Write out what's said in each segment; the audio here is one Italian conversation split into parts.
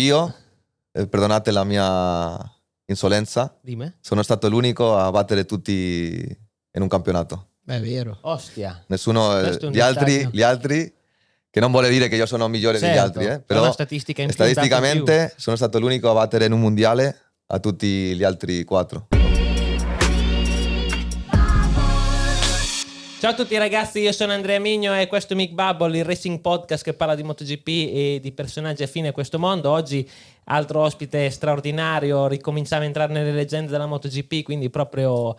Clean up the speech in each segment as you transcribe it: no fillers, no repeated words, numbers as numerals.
Io, perdonate la mia insolenza, Dimmi. sono stato l'unico a battere tutti in un campionato. Beh, è vero. Ostia. Nessuno, Questo è un gli altri, dettaglio. che non vuole dire che io sono migliore degli altri, È però una statistica in più, un dato in più. statisticamente sono stato l'unico a battere in un mondiale a tutti gli altri 4. Ciao a tutti ragazzi, io sono Andrea Migno e questo è Mick Bubble, il racing podcast che parla di MotoGP e di personaggi affini a questo mondo. Oggi altro ospite straordinario, ricominciamo a entrare nelle leggende della MotoGP, quindi proprio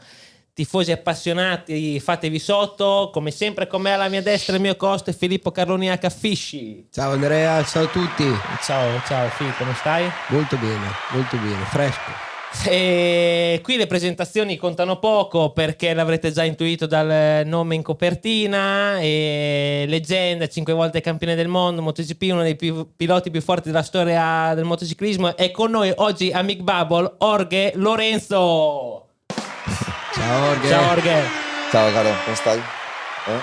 tifosi appassionati, fatevi sotto. Come sempre con me alla mia destra il mio costo è Filippo Carloni H. Fisci. Ciao Andrea, ciao a tutti. Ciao Filippo, come stai? Molto bene, fresco. E qui le presentazioni contano poco perché l'avrete già intuito dal nome in copertina. E leggenda, 5 volte campione del mondo, MotoGP, uno dei piloti più forti della storia del motociclismo. E con noi oggi a Mick Bubble Jorge Lorenzo. Ciao Jorge. Ciao Jorge. Ciao caro, come stai?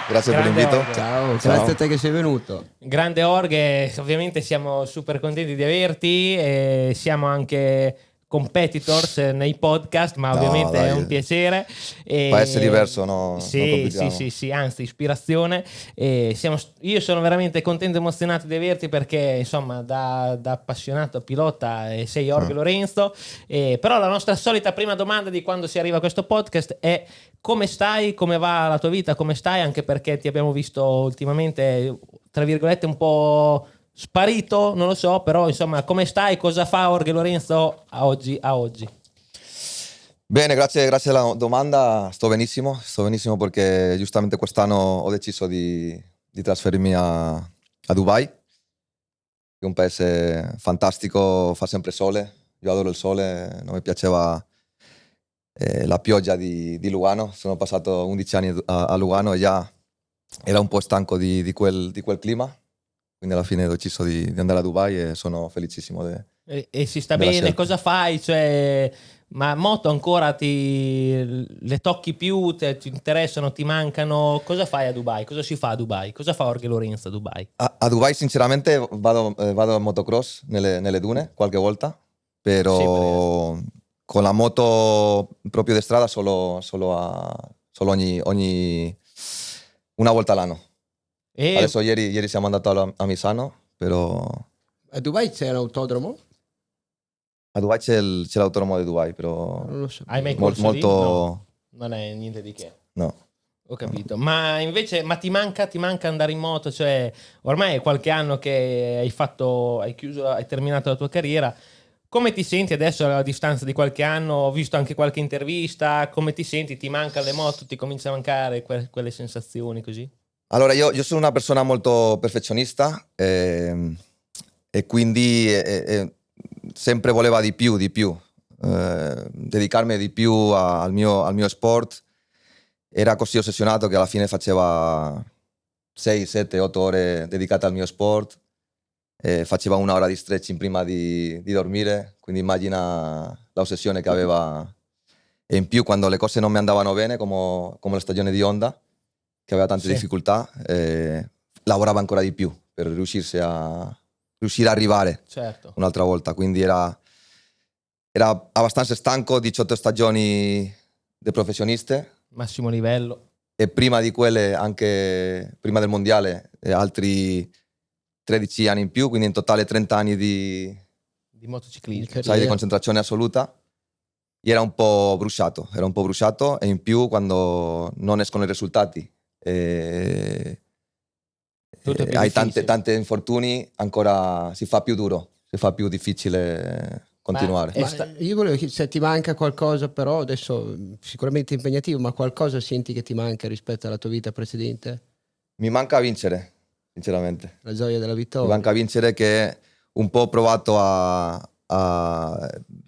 Grazie per Grande l'invito. Jorge. Ciao, grazie a te che sei venuto. Grande Jorge, ovviamente siamo super contenti di averti e siamo anche competitors nei podcast, ma ovviamente dai, è un piacere. Può essere diverso, no? Sì, anzi, ispirazione. Io sono veramente contento e emozionato di averti perché, insomma, da appassionato pilota sei Jorge Lorenzo. Però la nostra solita prima domanda di quando si arriva a questo podcast è: come stai? Come va la tua vita? Come stai? Anche perché ti abbiamo visto ultimamente, tra virgolette, un po' sparito, non lo so, però insomma, come stai? Cosa fa Jorge Lorenzo a oggi? Bene, grazie alla domanda. Sto benissimo perché giustamente quest'anno ho deciso di trasferirmi a Dubai, che è un paese fantastico, fa sempre sole. Io adoro il sole, non mi piaceva la pioggia di Lugano. Sono passato 11 anni a Lugano e già era un po' stanco di quel clima. Quindi alla fine ho deciso di andare a Dubai e sono felicissimo. E si sta bene? Scelta. Cosa fai? Cioè, ma moto ancora le tocchi più? Ti interessano? Ti mancano? Cosa fai a Dubai? Cosa si fa a Dubai? Cosa fa Jorge Lorenzo a Dubai? A Dubai sinceramente vado a motocross nelle dune qualche volta, però Sì, con la moto proprio di strada solo ogni una volta all'anno. Adesso ieri siamo andati a Misano, però A Dubai c'è un autodromo? a Dubai c'è l'autodromo di Dubai, però Non lo so. Hai mai corso lì? molto No, non è niente di che. no. Ho capito, ma invece ti manca andare in moto? Cioè, ormai è qualche anno che hai terminato la tua carriera. Come ti senti adesso a distanza di qualche anno? Ho visto anche qualche intervista. Come ti senti? Ti mancano le moto? Ti comincia a mancare quelle sensazioni così? Allora, io sono una persona molto perfezionista e quindi sempre voleva di più, dedicarmi di più al mio sport. Era così ossessionato che alla fine faceva 6, 7, 8 ore dedicate al mio sport. Faceva 1 ora di stretching prima di dormire, quindi immagina l'ossessione che aveva. E in più quando le cose non mi andavano bene, come la stagione di Honda, che aveva tante difficoltà, lavorava ancora di più per riuscire a arrivare un'altra volta. Quindi era abbastanza stanco, 18 stagioni di professioniste. Massimo livello. E prima di quelle, anche prima del mondiale, altri 13 anni in più, quindi in totale 30 anni di motociclismo. Di concentrazione assoluta. E era un po' bruciato e in più quando non escono i risultati hai tanti infortuni, ancora si fa più duro, si fa più difficile continuare. Io volevo chiedere se ti manca qualcosa, però adesso sicuramente impegnativo, ma qualcosa senti che ti manca rispetto alla tua vita precedente? Mi manca vincere, sinceramente. La gioia della vittoria. Mi manca vincere, che un po' ho provato a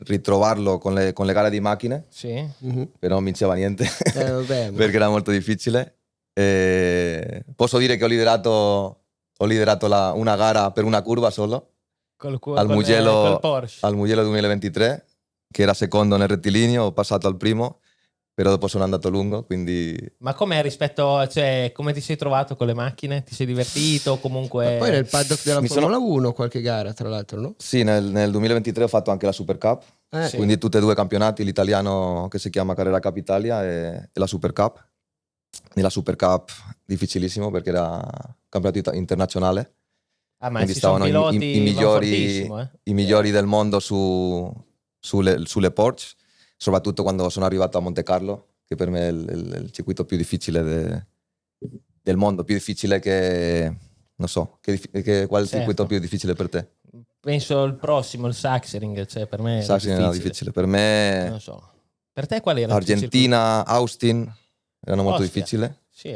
ritrovarlo con le gare di macchine, sì. Però non vinceva niente vabbè, perché era molto difficile. Posso dire che ho liderato una gara per una curva solo al Mugello 2023, che era secondo nel rettilineo, ho passato al primo, però dopo sono andato lungo, quindi... Ma com'è rispetto, cioè, come ti sei trovato con le macchine? Ti sei divertito? Comunque... Ma poi nel paddock della Mi Formula 1 qualche gara, tra l'altro, no? Sì, nel 2023 ho fatto anche la Super Cup, Sì. quindi tutti e due campionati, l'italiano che si chiama Carrera Cup Italia e la Super Cup. Nella Super Cup difficilissimo perché era campionato internazionale, Ah, ma quindi ci sono stavano piloti i van migliori, fortissimo, i migliori del mondo sulle Porsche, soprattutto quando sono arrivato a Monte Carlo, che per me è il circuito più difficile del mondo, più difficile che, non so, qual è il Certo. circuito più difficile per te? Penso il prossimo, il Sachsenring, cioè per me era Sachsenring era difficile, per me Non so. Per te qual era il tuo Argentina, Austin erano molto Ostia. difficili. Sì,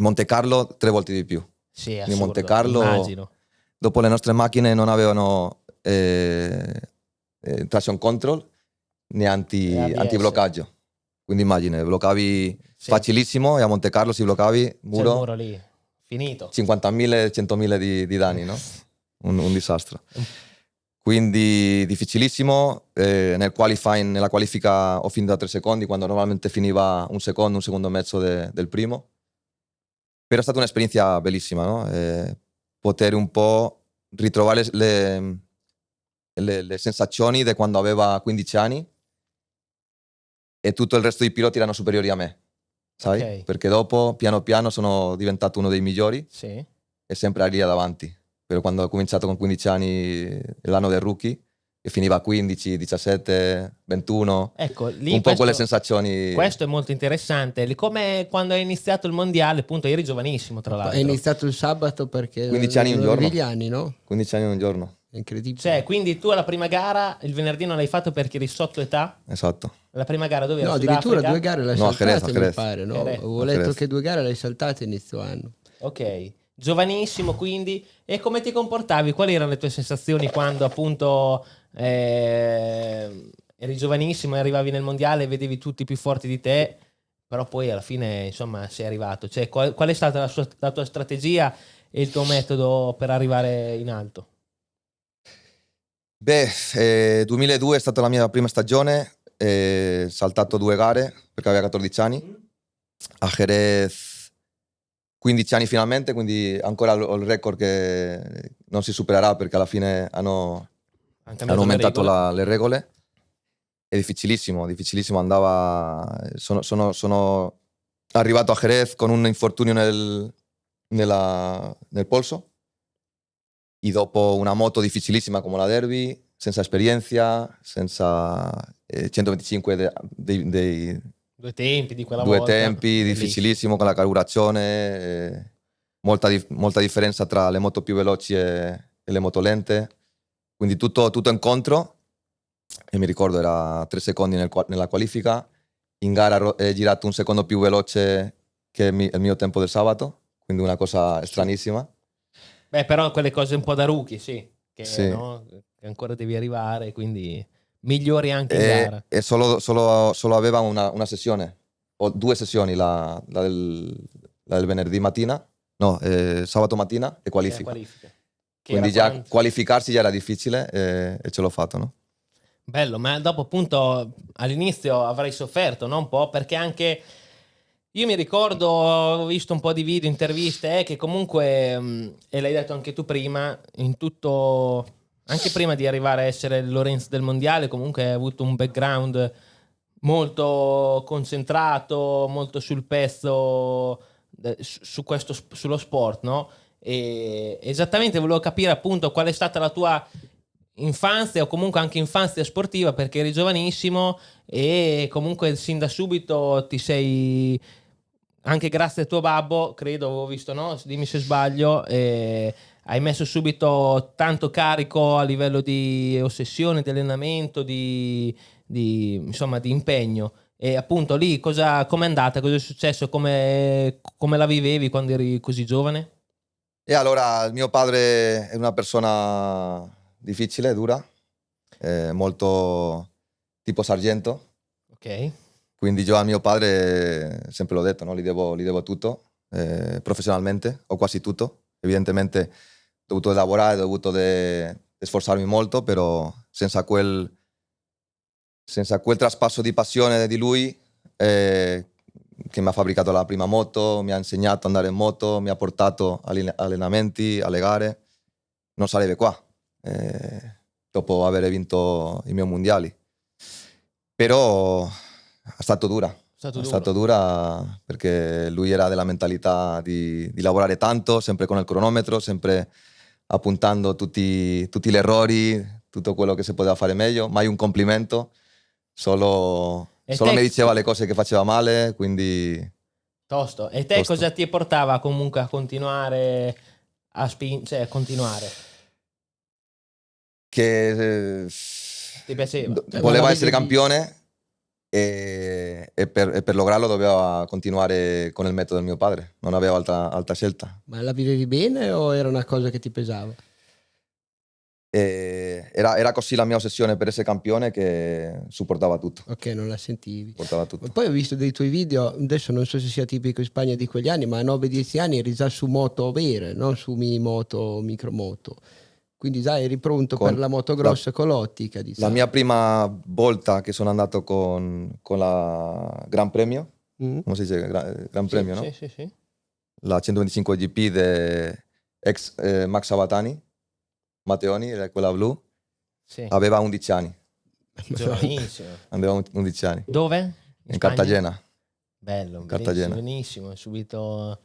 Monte Carlo 3 volte di più. Sì, Quindi assurdo, Monte Carlo, immagino. dopo le nostre macchine non avevano traction control né ABS. antibloccaggio. Quindi immagine, bloccavi Sì. facilissimo e a Monte Carlo si bloccavi, C'è il muro, muro lì, finito. 50.000, 100.000 di danni, no? Un disastro. Quindi difficilissimo. Nella qualifica ho finito a 3 secondi, quando normalmente finiva un secondo e mezzo del primo. Però è stata un'esperienza bellissima, no? Poter un po' ritrovare le sensazioni di quando aveva 15 anni e tutto il resto dei piloti erano superiori a me, sai? Ok. Perché dopo, piano piano, sono diventato uno dei migliori Sì. e sempre lì davanti. Però quando ho cominciato con 15 anni, l'anno del rookie, e finiva a 15, 17, 21, Ecco, lì un po' quelle sensazioni. Questo è molto interessante. Come quando hai iniziato il mondiale, appunto, eri giovanissimo, tra l'altro. È iniziato il sabato perché 15 anni un non giorno. avevi gli anni, no? 15 anni in un giorno, È incredibile. Cioè, quindi tu alla prima gara, il venerdì non l'hai fatto perché eri sotto età? esatto. La prima gara dove era? No, addirittura Sudafrica? 2 gare l'hai No, a Jerez, saltate, a mi Jerez. pare, no? Jerez. Avevo A letto Jerez. che 2 gare l'hai saltate inizio anno. Ok, giovanissimo quindi. E come ti comportavi? Quali erano le tue sensazioni quando appunto eri giovanissimo e arrivavi nel mondiale e vedevi tutti più forti di te, però poi alla fine insomma sei arrivato? Cioè, qual è stata la tua strategia e il tuo metodo per arrivare in alto? Beh, 2002 è stata la mia prima stagione, saltato 2 gare perché aveva 14 anni. A Jerez 15 anni finalmente, quindi ancora ho il record che non si supererà perché alla fine hanno aumentato le regole. È difficilissimo, sono arrivato a Jerez con un infortunio nel polso e dopo una moto difficilissima come la Derby, senza esperienza, senza 125 dei Due tempi di quella 2 volta. tempi, Bellissimo. difficilissimo con la carburazione, molta differenza tra le moto più veloci e le moto lente, quindi tutto incontro. E mi ricordo era 3 secondi nella qualifica, in gara ho girato un secondo più veloce che il mio tempo del sabato, quindi una cosa stranissima. Beh, però quelle cose un po' da rookie, sì, che, Sì. no? Che ancora devi arrivare, quindi migliori anche in gara. E solo aveva una sessione, o 2 sessioni, la del venerdì mattina, no, sabato mattina e qualifica. Che Quindi era già 40. qualificarsi già era difficile e ce l'ho fatto, no? Bello, ma dopo appunto all'inizio avrei sofferto, no? Un po', perché anche io mi ricordo, ho visto un po' di video, interviste, che comunque, e l'hai detto anche tu prima, in tutto, anche prima di arrivare a essere il Lorenz del mondiale, comunque hai avuto un background molto concentrato, molto sul pezzo, sullo sport, no? E esattamente volevo capire appunto qual è stata la tua infanzia o comunque anche infanzia sportiva, perché eri giovanissimo e comunque sin da subito ti sei, anche grazie a tuo babbo, credo, avevo visto, no? Dimmi se sbaglio, hai messo subito tanto carico a livello di ossessione, di allenamento, insomma, di impegno. E appunto lì com'è andata? Cosa è successo? Come la vivevi quando eri così giovane? E allora il mio padre è una persona difficile, dura, molto tipo sargento, Ok. quindi io a mio padre sempre l'ho detto, no? Gli devo tutto, professionalmente, o quasi tutto. Evidentemente ho dovuto lavorare, ho dovuto sforzarmi molto, però senza quel traspasso di passione di lui che mi ha fabbricato la prima moto, mi ha insegnato ad andare in moto, mi ha portato agli allenamenti, alle gare, non sarebbe qua dopo aver vinto i miei mondiali. Però è stato dura. È stato dura perché lui era della mentalità di lavorare tanto, sempre con il cronometro, sempre appuntando tutti gli errori, tutto quello che si poteva fare meglio, mai un complimento, solo mi diceva le cose che faceva male, quindi... Tosto. E te cosa ti portava comunque a continuare a cioè a continuare? Che ti piaceva? Voleva essere campione e per lograrlo doveva continuare con il metodo del mio padre, non aveva altra scelta. Ma la vivevi bene o era una cosa che ti pesava? Era così la mia ossessione per essere campione che supportava tutto. Ok, non la sentivi. Supportava tutto. Poi ho visto dei tuoi video, adesso non so se sia tipico in Spagna di quegli anni, ma a 9-10 anni eri già su moto vere, non su mini moto o micromoto. Quindi già eri pronto per la moto grossa con l'ottica. Diciamo. La mia prima volta che sono andato con la Gran Premio, come si dice? Gran Premio, no? Sì. La 125 GP di ex Max Sabatani, Matteoni, quella blu, aveva 11 anni. Giovanissimo. Aveva 11 anni. Dove? In Cartagena. Bello, Cartagena. benissimo, subito,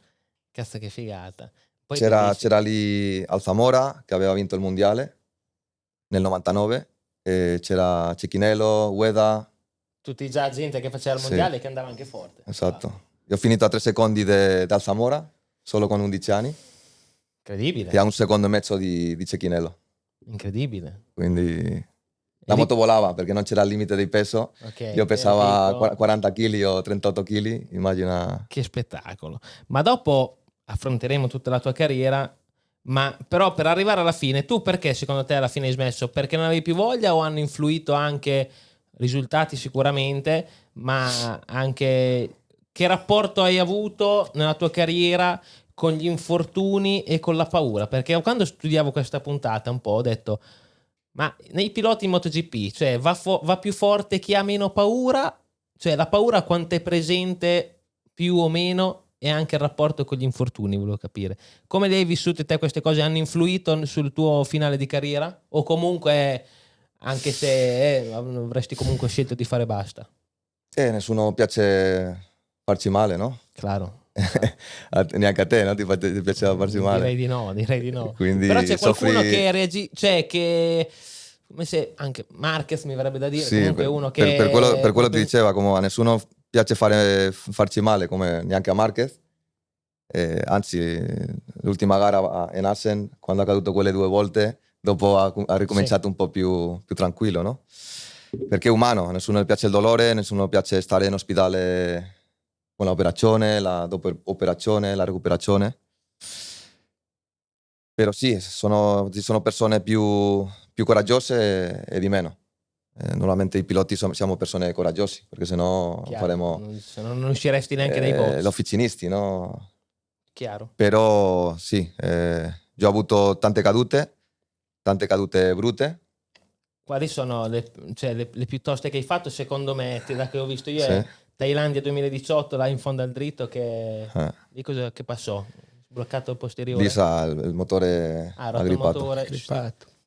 cazzo che figata. Poi c'era lì Alzamora che aveva vinto il mondiale nel 99, e c'era Cecchinello, Ueda. Tutti già gente che faceva il mondiale e che andava anche forte. Esatto. Io ho finito a 3 secondi da Alzamora, solo con 11 anni. Incredibile. E a 1 secondo e mezzo di Cecchinello. Incredibile. Quindi la moto volava perché non c'era il limite di peso. Io pesava 40 kg o 38 kg, immagina. Che spettacolo. Ma dopo affronteremo tutta la tua carriera, ma però per arrivare alla fine, tu perché secondo te alla fine hai smesso? Perché non avevi più voglia o hanno influito anche risultati sicuramente, ma anche che rapporto hai avuto nella tua carriera con gli infortuni e con la paura? Perché quando studiavo questa puntata un po' ho detto, ma nei piloti in MotoGP, cioè va più forte chi ha meno paura? Cioè la paura quanto è presente più o meno, e anche il rapporto con gli infortuni, volevo capire. Come le hai vissute te queste cose? Hanno influito sul tuo finale di carriera? O comunque, anche se avresti comunque scelto di fare basta? Nessuno piace farci male, no? Claro. Neanche a te, no? Ti piaceva farci male? Direi di no. Quindi però c'è qualcuno che reagisce, cioè che... come se anche Marquez mi verrebbe da dire, sì, comunque uno che... Per quello ti diceva, come a nessuno piace farci male, come neanche a Marquez. Anzi, l'ultima gara in Assen, quando ha caduto quelle 2 volte, dopo ha ricominciato un po' più tranquillo, no? Perché è umano, a nessuno piace il dolore, a nessuno piace stare in ospedale con l'operazione, la dopo operazione, la recuperazione. Però sì, ci sono persone più coraggiose e di meno. Normalmente i piloti siamo persone coraggiose, perché sennò se no non usciresti neanche dai box. Gli officinisti, no? Chiaro. Però sì, io ho avuto tante cadute brutte. Quali sono le più toste che hai fatto? Secondo me, da che ho visto io, è Thailandia 2018, là in fondo al dritto, che lì cosa che passò? Bloccato il posteriore? Lì il motore aggrippato.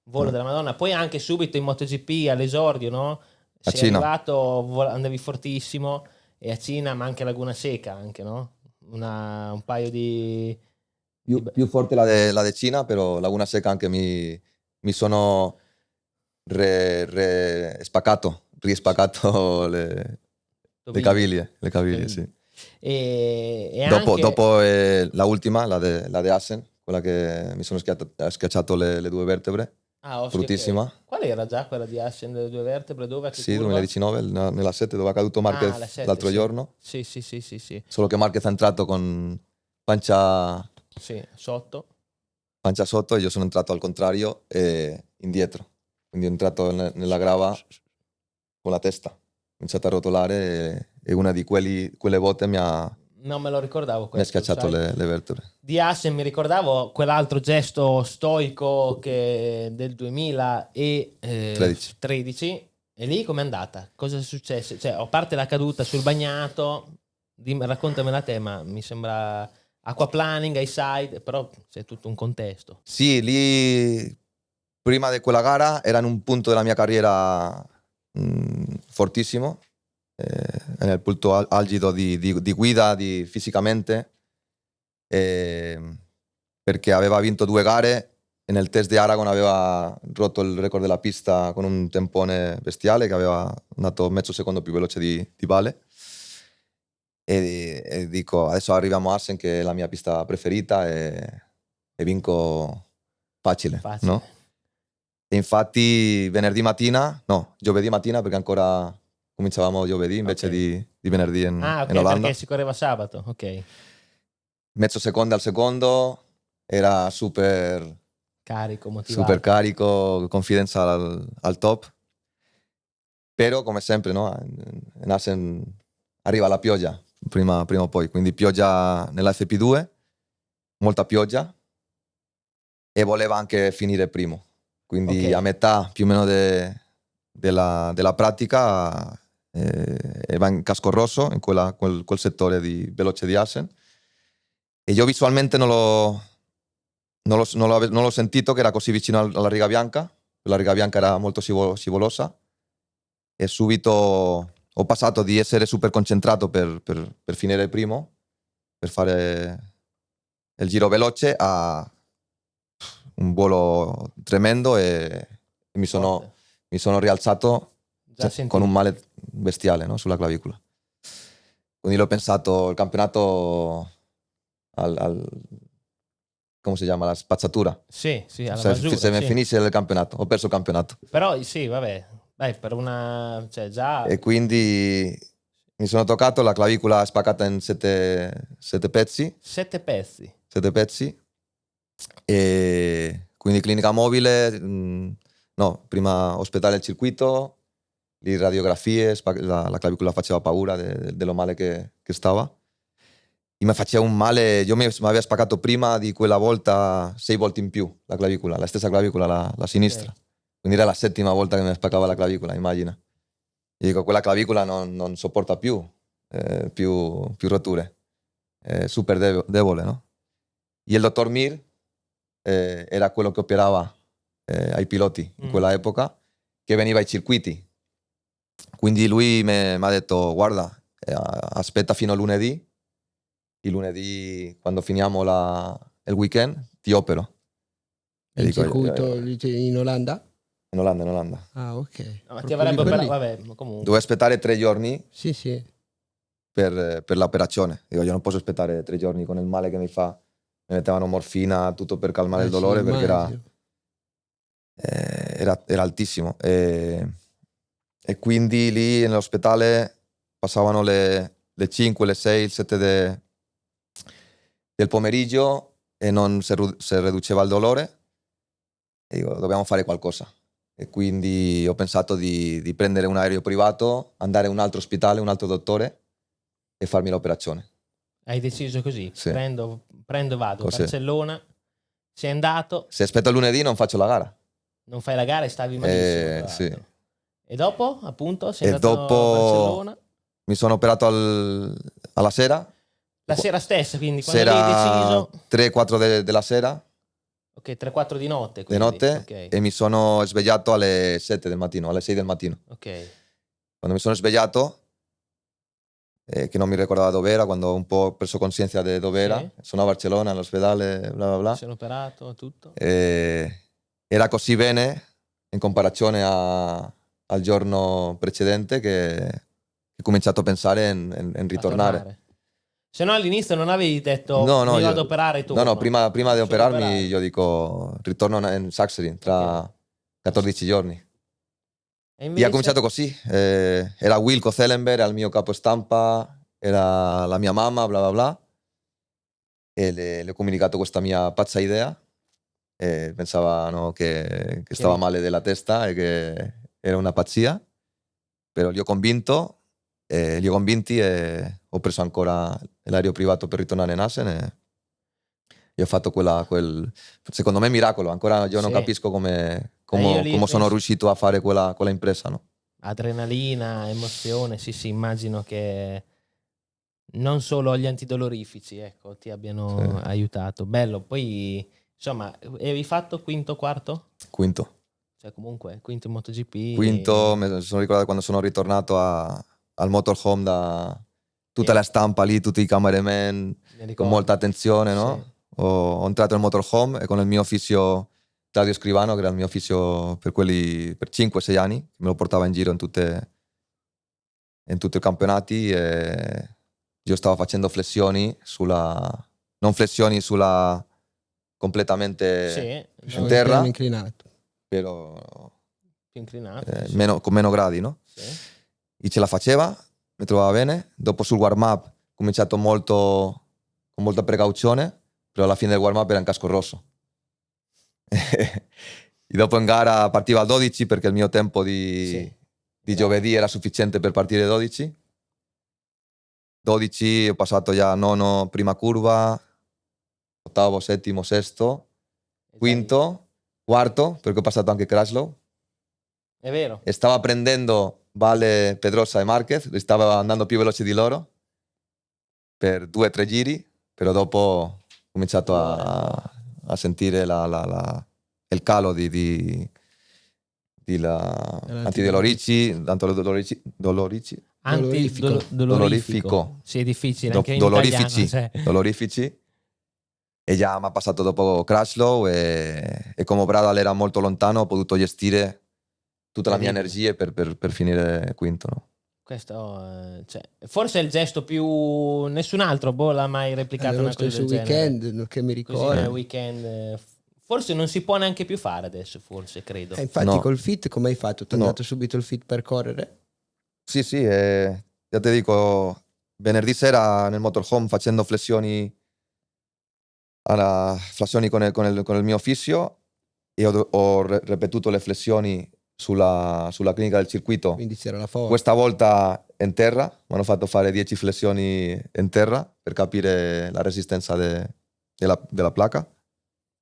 Volo della Madonna. Poi anche subito in MotoGP all'esordio, no? Sei arrivato, andavi fortissimo, e a Cina, ma anche a Laguna Seca, anche, no? Un paio di... Più forte la de Cina, però Laguna Seca anche mi sono rispaccato le caviglie, sì. E dopo la ultima, la de Assen, quella che mi sono schiacciato le 2 vertebre. Bruttissima. Okay. Qual era già quella di Assen delle 2 vertebre? Dove? Sì, 2019, nella 7, dove ha caduto Marquez l'altro giorno. Sì. Solo che Marquez è entrato con pancia sotto. Pancia sotto, e io sono entrato al contrario e indietro. Quindi ho entrato nella grava con la testa. Ho iniziato a rotolare e una di quelle botte non me lo ricordavo questo, mi ha schiacciato le vertebre. Di Assen mi ricordavo quell'altro gesto stoico che del 2013, E lì com'è andata? Cosa è successo? Cioè, a parte la caduta sul bagnato, raccontamela te, ma mi sembra aquaplaning, ai side, però c'è tutto un contesto. Sì, lì prima di quella gara era in un punto della mia carriera fortissimo, nel punto algido di guida, fisicamente, perché aveva vinto 2 gare e nel test di Aragon aveva rotto il record della pista con un tempone bestiale, che aveva andato mezzo secondo più veloce di Vale. E dico, adesso arriviamo a Assen, che è la mia pista preferita, e vinco facile, no? E infatti giovedì mattina, perché ancora cominciavamo giovedì invece di venerdì in Olanda. Perché si correva sabato, ok. Mezzo secondo al secondo, era super carico, motivato. Super carico, confidenza al top. Però come sempre, no? In Assen arriva la pioggia prima o poi, quindi pioggia nella FP2, molta pioggia, e voleva anche finire primo. Quindi a metà più o meno della pratica va in casco rosso, in quel settore veloce di Assen, e io visualmente non l'ho sentito che era così vicino alla riga bianca. La riga bianca era molto scivolosa, e subito ho passato di essere super concentrato per finire primo, per fare il giro veloce, a un volo tremendo, e mi sono rialzato con un male bestiale, no? Sulla clavicola. Quindi l'ho pensato, il campionato come si chiama? La spazzatura. Sì, alla basura, se mi finisse il campionato, ho perso il campionato. Però sì, vabbè, dai, per una... cioè già... E quindi mi sono toccato, la clavicola spaccata in 7 pezzi. 7 pezzi? 7 pezzi. E quindi clinica mobile, prima ospedale al circuito, lì radiografie, la clavicola faceva paura dello male che stava. E mi faceva un male, io mi aveva spaccato prima di quella volta 6 volte in più la clavicola, la stessa clavicola, la sinistra. Okay. Quindi era la 7ª volta che mi spaccava la clavicola, immagina. E dico, quella clavicola non sopporta più rotture, è super debole, no? E il dottor Mir era quello che operava ai piloti in quella epoca, che veniva ai circuiti. Quindi lui mi ha detto, guarda, aspetta fino a lunedì, il lunedì, quando finiamo il weekend, ti opero. Il circuito in Olanda? In Olanda. Ah, ok. No, ti avrebbe vabbè, comunque. Dovevo aspettare 3 giorni. Sì. Per l'operazione. Dico, io non posso aspettare 3 giorni con il male che mi fa. Mi mettevano morfina, tutto per calmare il dolore, perché era altissimo. E quindi lì nell'ospedale passavano le 5, le 6, il 7 del pomeriggio, e non si riduceva il dolore. E dico, dobbiamo fare qualcosa. E quindi ho pensato di prendere un aereo privato, andare a un altro ospedale, un altro dottore, e farmi l'operazione. Hai deciso così? Sì. Prendo e vado. Così. Barcellona, sei andato. Se aspetto lunedì non faccio la gara. Non fai la gara e stavi malissimo. Sì. E dopo, appunto, sei andato a Barcellona? Mi sono operato alla sera. La sera stessa, quindi quando hai deciso? 3-4 della sera. Ok, 3-4 di notte. Di notte, okay. E mi sono svegliato alle 7 del mattino, alle 6 del mattino. Ok. Quando mi sono svegliato, che non mi ricordava dove era, quando ho un po' ho preso coscienza di dove era, sono a Barcellona, all'ospedale, bla bla bla. Mi sono operato, tutto. Era così bene in comparazione al giorno precedente, che ho cominciato a pensare in ritornare. Se no all'inizio non avevi detto mi vado ad operare tu. No, prima di operarmi io dico ritorno in Sachsenring tra 14 giorni. E ha cominciato così. Era Wilco Zellenberg, era il mio capo stampa, era la mia mamma, bla bla bla. E le ho comunicato questa mia pazza idea. E pensavano che stava male della testa e che era una pazzia. Però li ho convinti, e ho preso ancora l'aereo privato per ritornare in Assen, e ho fatto quel secondo me miracolo. Ancora io non capisco come sono riuscito a fare quella impresa, no? adrenalina, emozione, sì, immagino che non solo gli antidolorifici, ecco, ti abbiano aiutato. Bello, poi insomma, avevi fatto quinto, quarto? Quinto. Cioè comunque, quinto in MotoGP. Quinto, mi sono ricordato quando sono ritornato al motorhome da tutta la stampa lì, tutti i cameraman, con molta attenzione, no? Sì. Ho entrato nel motorhome e con il mio fisio Claudio Scrivano, che era il mio fisio per 5-6 anni, me lo portava in giro in tutti i campionati, e io stavo facendo flessioni non flessioni sulla completamente in terra, inclinato. però più inclinato, con meno gradi, no? Sì. E ce la faceva, mi trovava bene. Dopo sul warm-up ho cominciato con molta precauzione, però alla fine del warm-up era in casco rosso. E dopo in gara partiva al 12 perché il mio tempo di giovedì era sufficiente per partire 12. 12 ho passato già nono prima curva, ottavo, settimo, sesto, quinto, quarto, perché ho passato anche Crashlow. È vero. E stava prendendo Vale, Pedrosa e Marquez, stava andando più veloce di loro per 2 o 3 giri, però dopo ho cominciato a sentire il calo di antidolorifici, dolorifico. Sì, è difficile, anche in dolorifici, italiano, cioè. dolorifici. E già mi ha passato dopo Crashlow e come Bradal era molto lontano ho potuto gestire tutta la mia energia per finire quinto, no? Questo, cioè, forse è il gesto più... Nessun altro l'ha mai replicato una cosa del weekend, genere. che mi ricordo. Così, weekend, forse non si può neanche più fare adesso, forse, credo. Infatti No. col fit come hai fatto? Ti è andato subito il fit per correre? Sì, già ti dico, venerdì sera nel motorhome facendo flessioni con il mio fisio, e ho ripetuto le flessioni sulla clinica del circuito. Quindi c'era la forza. Questa volta in terra, mi hanno fatto fare 10 flessioni in terra per capire la resistenza della placca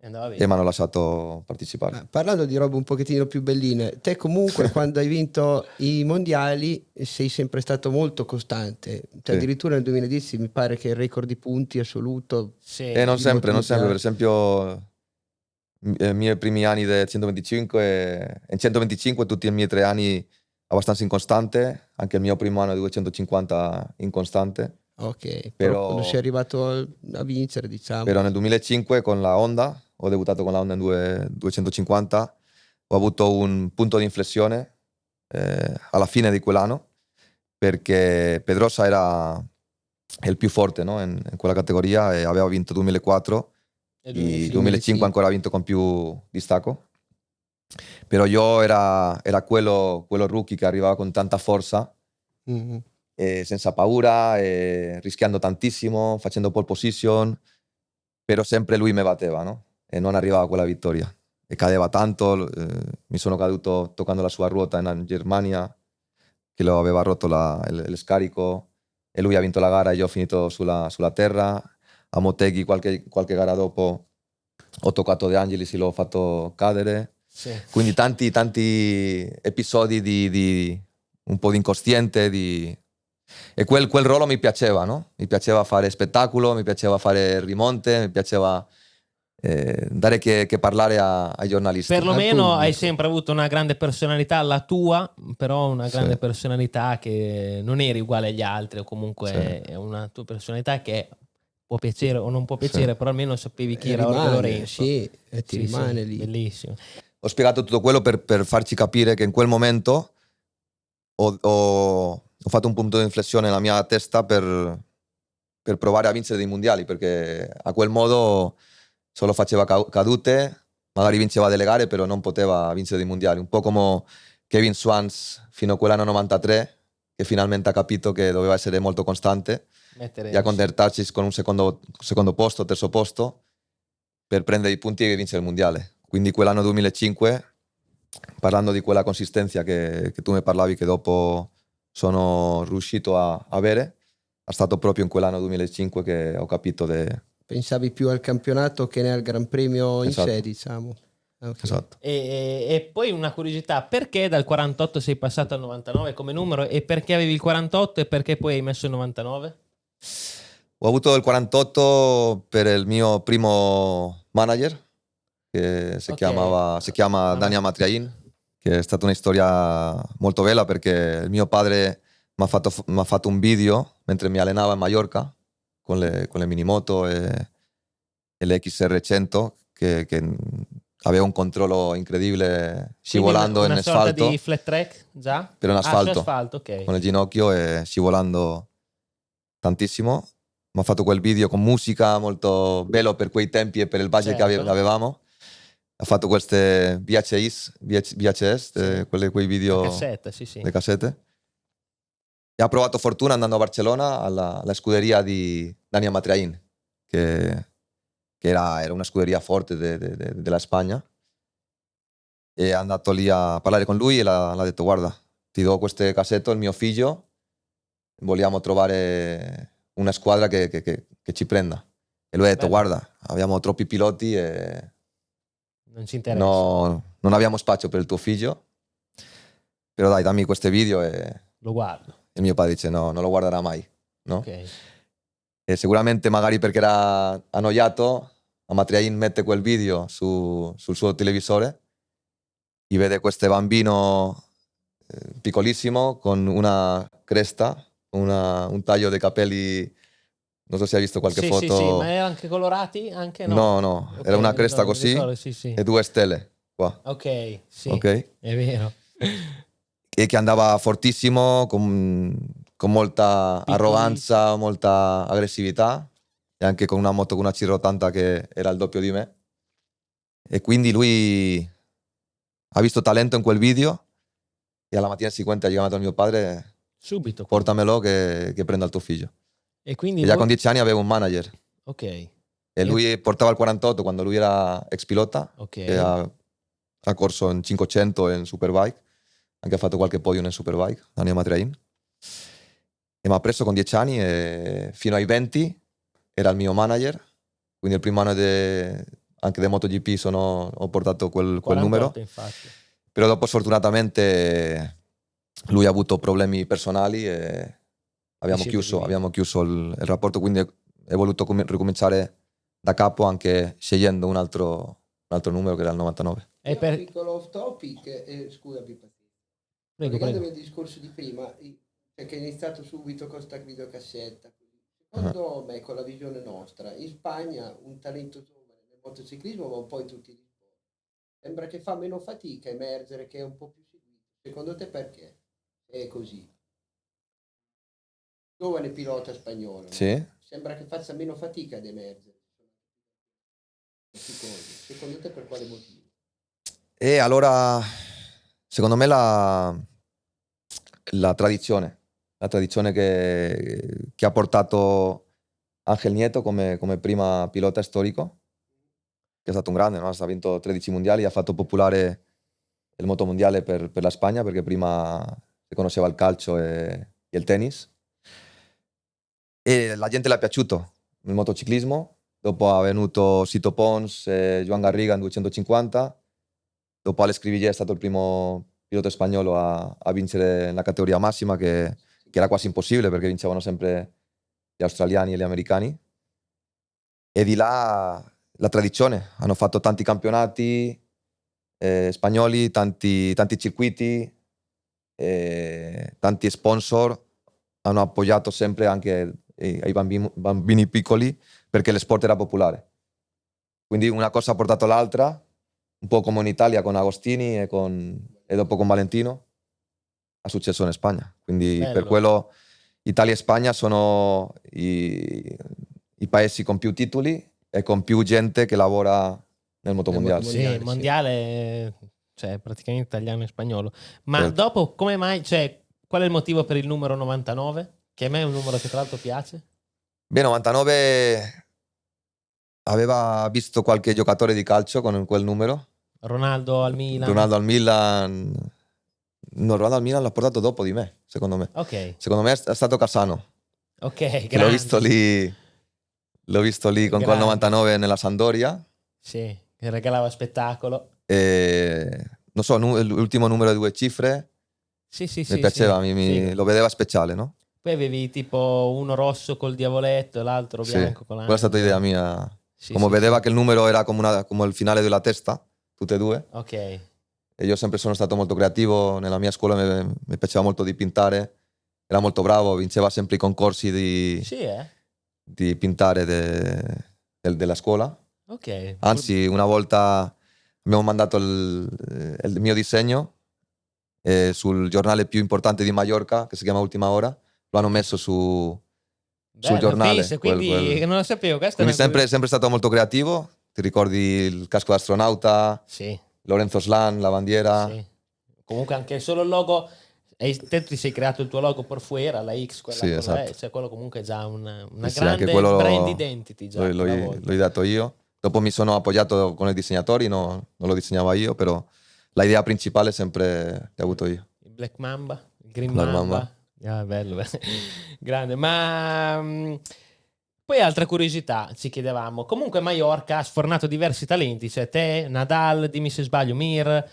e mi hanno lasciato partecipare. Parlando di robe un pochettino più belline, te comunque quando hai vinto i mondiali sei sempre stato molto costante, cioè, addirittura nel 2010 mi pare che il record di punti assoluto. E non sempre, per esempio i miei primi anni del 125, in 125 tutti i miei 3 anni abbastanza incostante, anche il mio primo anno di 250 incostante. Ok, però non sei arrivato a vincere, diciamo. Però nel 2005 con la Honda, ho debuttato con la Honda in 250, ho avuto un punto di inflessione alla fine di quell'anno, perché Pedrosa era il più forte, no? in quella categoria, e aveva vinto 2004 e 2005 ancora ha vinto con più distacco. Però io era quello rookie che arrivava con tanta forza, e senza paura, e rischiando tantissimo, facendo pole position, però sempre lui mi batteva, no? E non arrivava a quella vittoria. E cadeva tanto, mi sono caduto toccando la sua ruota in Germania, che lo aveva rotto il scarico, e lui ha vinto la gara e io ho finito sulla terra. A Motegi qualche gara dopo ho toccato De Angelis e l'ho fatto cadere. Sì. Quindi tanti episodi di un po' di incosciente, e quel ruolo mi piaceva, no? Mi piaceva fare spettacolo, mi piaceva fare rimonte, mi piaceva dare che parlare ai giornalisti. Perlomeno hai sempre avuto una grande personalità, la tua, però una grande personalità che non eri uguale agli altri, o comunque è una tua personalità che può piacere o non può piacere, però almeno sapevi chi era Jorge Lorenzo. Sì, e ti rimane lì. Bellissimo. Ho spiegato tutto quello per farci capire che in quel momento ho fatto un punto di inflessione nella mia testa per provare a vincere dei mondiali, perché a quel modo solo faceva cadute, magari vinceva delle gare, però non poteva vincere dei mondiali. Un po' come Kevin Swans fino a quell'anno 93, che finalmente ha capito che doveva essere molto costante e accontentarsi con un secondo posto, terzo posto, per prendere i punti e vincere il mondiale. Quindi quell'anno 2005, parlando di quella consistenza che tu mi parlavi, che dopo sono riuscito a avere, è stato proprio in quell'anno 2005 che ho capito. Pensavi più al campionato che al Gran Premio in sé, diciamo. Ok. Esatto. E poi una curiosità, perché dal 48 sei passato al 99 come numero e perché avevi il 48 e perché poi hai messo il 99? Ho avuto il 48 per il mio primo manager, che si chiama Dania Matriain, che è stata una storia molto bella perché il mio padre mi ha fatto un video mentre mi allenava in Mallorca con le minimoto e le XR100 che aveva un controllo incredibile scivolando Quindi in una sorta asfalto, di flat track già? per un Su asfalto, asfalto, ok. con il ginocchio e scivolando tantissimo. Mi ha fatto quel video con musica molto bello per quei tempi e per il budget Certo. che avevamo. Ha fatto queste VHS, Sì. quei video La cassetta, sì. le cassette. E ha provato fortuna andando a Barcellona alla scuderia di Dania Matriain, che era una scuderia forte della Spagna. E è andato lì a parlare con lui e l'ha detto: guarda, ti do queste cassette, il mio figlio, vogliamo trovare una squadra che ci prenda. E lui ha detto: Bello. guarda, abbiamo troppi piloti e Non ci interessa. non abbiamo spazio per il tuo figlio, però dai, dammi questi video. E Lo guardo. il mio padre dice: no, non lo guarderà mai, no? Ok. E sicuramente magari perché era annoiato, Amatriain mette quel video sul suo televisore e vede questo bambino piccolissimo con una cresta, un taglio dei capelli, non so se hai visto qualche Sì, foto. ma erano anche colorati? Anche no. No, Ok, era una mi cresta ricordo, così sì. e 2 stelle qua, Ok, sì, ok? è vero. E che andava fortissimo, con molta arroganza, molta aggressività, e anche con una moto con una CR80 che era il doppio di me. E quindi lui ha visto talento in quel video e alla mattina seguente ha chiamato mio padre: Subito. Quindi. portamelo che prenda il tuo figlio. E quindi E già con 10 anni aveva un manager. Ok. E lui portava il 48 quando lui era ex pilota, Ok. che ha corso in 500 e in Superbike, anche ha fatto qualche podium in Superbike, Daniel Matriain. E mi ha preso con 10 anni e fino ai 20 era il mio manager, quindi il primo anno anche del MotoGP ho portato quel 48, numero. infatti. Però dopo sfortunatamente lui ha avuto problemi personali e abbiamo chiuso il rapporto, quindi è voluto ricominciare da capo anche scegliendo un altro numero che era il 99. E per... Un piccolo off topic, scusa Pippa. Collegandomi al discorso di prima, perché è iniziato subito con questa videocassetta. Secondo me, con la visione nostra, in Spagna un talento giovane nel motociclismo va un po' in tutti gli sport. Sembra che fa meno fatica a emergere, che è un po' più seguito. Secondo te perché è così? Giovane pilota spagnolo, Sì. no? Sembra che faccia meno fatica ad emergere. Secondo te per quale motivo? E allora, secondo me la tradizione che ha portato Ángel Nieto come prima pilota storico, che è stato un grande, no? Ha vinto 13 mondiali, ha fatto popolare il motomondiale per la Spagna, perché prima si conosceva il calcio e il tennis. E la gente le è piaciuto il motociclismo. Dopo ha venuto Sito Pons e Joan Garriga in 250. Dopo Alex Crivillé è stato il primo pilota spagnolo a vincere la categoria massima, che era quasi impossibile perché vincevano sempre gli australiani e gli americani. E di là la tradizione. Hanno fatto tanti campionati spagnoli, tanti circuiti, tanti sponsor. Hanno appoggiato sempre anche ai bambini piccoli perché lo sport era popolare. Quindi una cosa ha portato l'altra, un po' come in Italia con Agostini e dopo con Valentino, ha successo in Spagna. Quindi Bello. per quello Italia e Spagna sono i paesi con più titoli e con più gente che lavora nel motomondiale. Sì, il mondiale, cioè praticamente italiano e spagnolo. Ma Certo. dopo come mai, cioè qual è il motivo per il numero 99? Che a me è un numero che tra l'altro piace. Beh, 99 aveva visto qualche giocatore di calcio con quel numero. Ronaldo al Milan. Ronaldo al Milan. No, Ronaldo al Milan l'ha portato dopo di me, secondo me. Ok. Secondo me è stato Casano. Ok, che l'ho visto lì con quel 99 nella Sampdoria. Sì, che regalava spettacolo. non so, l'ultimo numero a 2 cifre Sì, sì, mi sì. piaceva, Sì. Sì. Lo vedeva speciale, no? Poi avevi tipo uno rosso col diavoletto e l'altro bianco con quella è stata idea mia. Sì, Come sì, vedeva sì. che il numero era come il finale della testa, tutte e due. Ok. E io sempre sono stato molto creativo, nella mia scuola mi piaceva molto dipintare, era molto bravo, vinceva sempre i concorsi Sì, di pintare della scuola. Ok. Anzi, una volta abbiamo mandato il mio disegno sul giornale più importante di Mallorca, che si chiama Ultima Hora, lo hanno messo sul Bello, giornale. pensa, quindi non lo sapevo. Questa Quindi è una sempre stato molto creativo. Ti ricordi il casco d'astronauta, Sì, Lorenzo Slan, la bandiera? sì. Comunque anche solo il logo, te ti sei creato il tuo logo por fuera, la X, quella Sì, con la esatto. cioè quello comunque è già una Sì, anche grande quello brand identity già l'ho una volta. dato io. Dopo mi sono appoggiato con i disegnatori, non lo disegnava io, però la idea principale sempre l'ho avuto io. Il Black Mamba, il Green La Mamba. mamma. Bello. Grande. Ma poi altra curiosità ci chiedevamo. Comunque Mallorca ha sfornato diversi talenti, cioè te, Nadal, dimmi se sbaglio, Mir,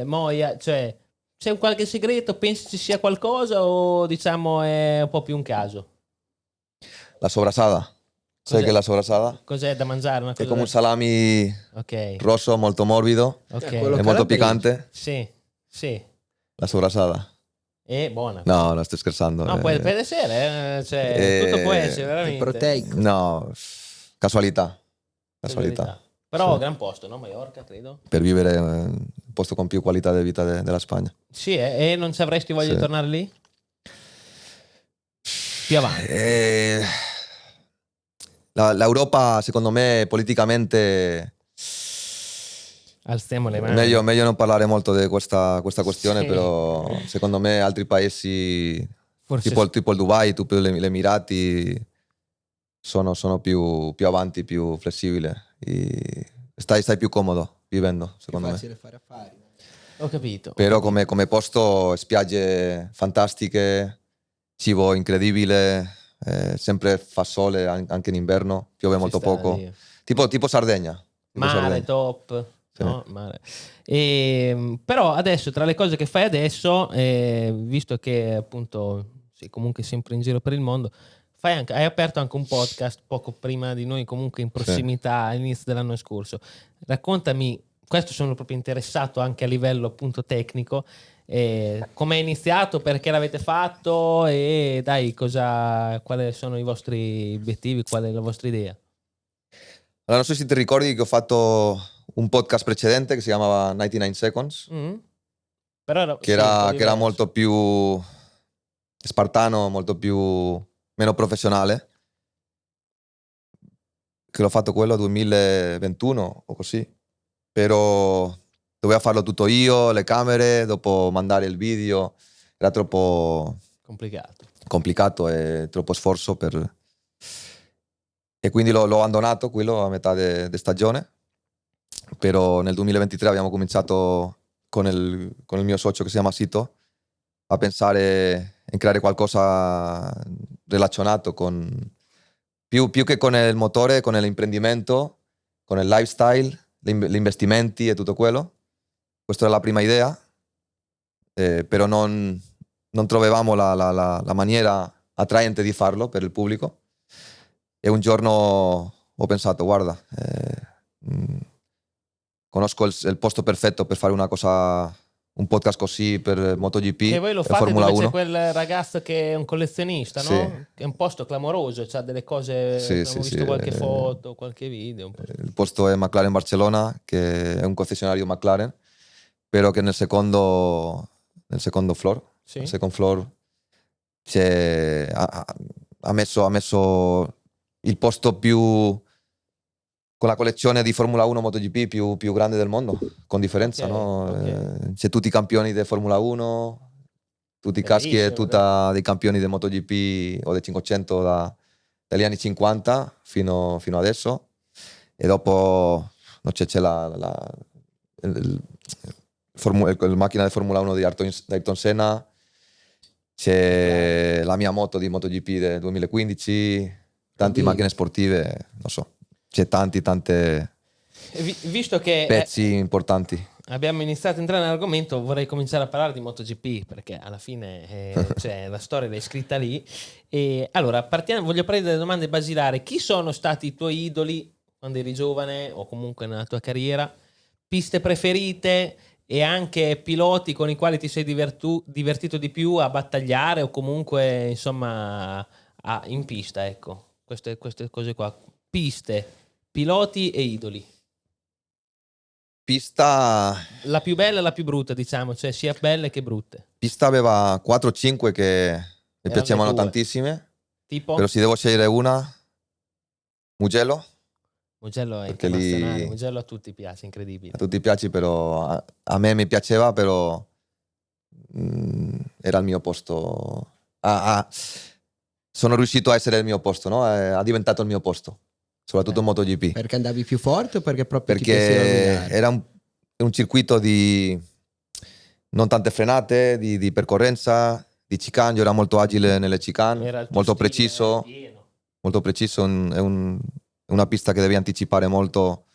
Moia, cioè c'è un qualche segreto? Pensi ci sia qualcosa o diciamo è un po' più un caso? La sobrasada. Sai che è la sobrasada? Cos'è da mangiare? Una È cosa come un salami Ok, rosso, molto morbido quello e molto calabrese. piccante. sì, sì. La sobrasada. È buona. No, no, sto scherzando. No, può essere, cioè, tutto può essere, È veramente. proteico. No, casualità. Casualità. Casualità. Però Sì. gran posto, no? Mallorca, credo. Per vivere il posto con più qualità di vita della Spagna. Sì, e non ci avresti voglia di Sì. tornare lì? Più avanti. L'Europa, secondo me, politicamente Alziamo le mani. meglio non parlare molto di questa questione, Sì. però secondo me altri paesi, Forse tipo il Dubai, tipo gli Emirati, sono più avanti, più flessibili. Stai più comodo vivendo, secondo me. Facile fare affari. Ho capito. Però come posto, spiagge fantastiche, cibo incredibile, sempre fa sole anche in inverno, piove Ci molto sta, poco. Dio. Tipo Sardegna. Tipo Mare Sardegna. top. Sì. No? Mare. Però adesso, tra le cose che fai adesso, visto che appunto sei comunque sempre in giro per il mondo, hai aperto anche un podcast poco prima di noi, comunque in prossimità all'inizio dell'anno scorso. Raccontami, questo sono proprio interessato anche a livello appunto tecnico, come è iniziato, perché l'avete fatto e dai, quali sono i vostri obiettivi, qual è la vostra idea? Allora, non so se ti ricordi che ho fatto un podcast precedente che si chiamava 99 Seconds, Però che era molto più spartano, molto più meno professionale, che l'ho fatto quello 2021 o così, però dovevo farlo tutto io, le camere, dopo mandare il video, era troppo complicato e troppo sforzo e quindi l'ho abbandonato quello a metà di stagione, però nel 2023 abbiamo cominciato con il mio socio che si chiama Sito a pensare in creare qualcosa relazionato con più che con il motore, con l'imprendimento, con il lifestyle, gli investimenti e tutto quello. Questa era la prima idea, però non trovavamo la maniera attraente di farlo per il pubblico. E un giorno ho pensato, guarda, conosco il posto perfetto per fare una cosa, un podcast così per MotoGP e voi lo e fate Formula dove 1. C'è quel ragazzo che è un collezionista, Sì. no? Che è un posto clamoroso, c'ha delle cose, Sì, abbiamo visto qualche foto, qualche video. Il posto è McLaren Barcellona, che è un concessionario McLaren, però che nel secondo floor, Sì. nel second floor, ha messo il posto più con la collezione di Formula 1 MotoGP più grande del mondo, con differenza, no? Ok. C'è tutti i campioni di Formula 1, tutti i caschi e tutti dei campioni di MotoGP o dei 500 dagli anni 50 fino adesso, e dopo no, c'è la macchina di Formula 1 di Ayrton Senna, c'è la mia moto di MotoGP del 2015, tante macchine sportive, non so, c'è tante Visto che pezzi importanti. abbiamo iniziato a entrare nell'argomento, vorrei cominciare a parlare di MotoGP, perché alla fine cioè, la storia l'hai scritta lì. E allora, voglio prendere delle domande basilari. Chi sono stati i tuoi idoli quando eri giovane o comunque nella tua carriera? Piste preferite e anche piloti con i quali ti sei divertito di più a battagliare o comunque, insomma, in pista, ecco. Queste cose qua. Piste, piloti e idoli. Pista, La più bella e la più brutta, diciamo, cioè sia belle che brutte. pista aveva 4-5 che mi Erano piacevano le tue. tantissime, Tipo? però se devo scegliere una, Mugello, Mugello è perché internazionale, lì Mugello a tutti piace, incredibile. a tutti piace, però a me mi piaceva, però era il mio posto. Sono riuscito a essere il mio posto, no? Ha diventato il mio posto, soprattutto in MotoGP. Perché andavi più forte o perché proprio ti piaceva Perché guidare? era un circuito di non tante frenate, di percorrenza, di chicane. Io ero molto agile nelle chicane, Era il tuo molto stile preciso. pieno. Molto preciso. È una pista che devi anticipare molto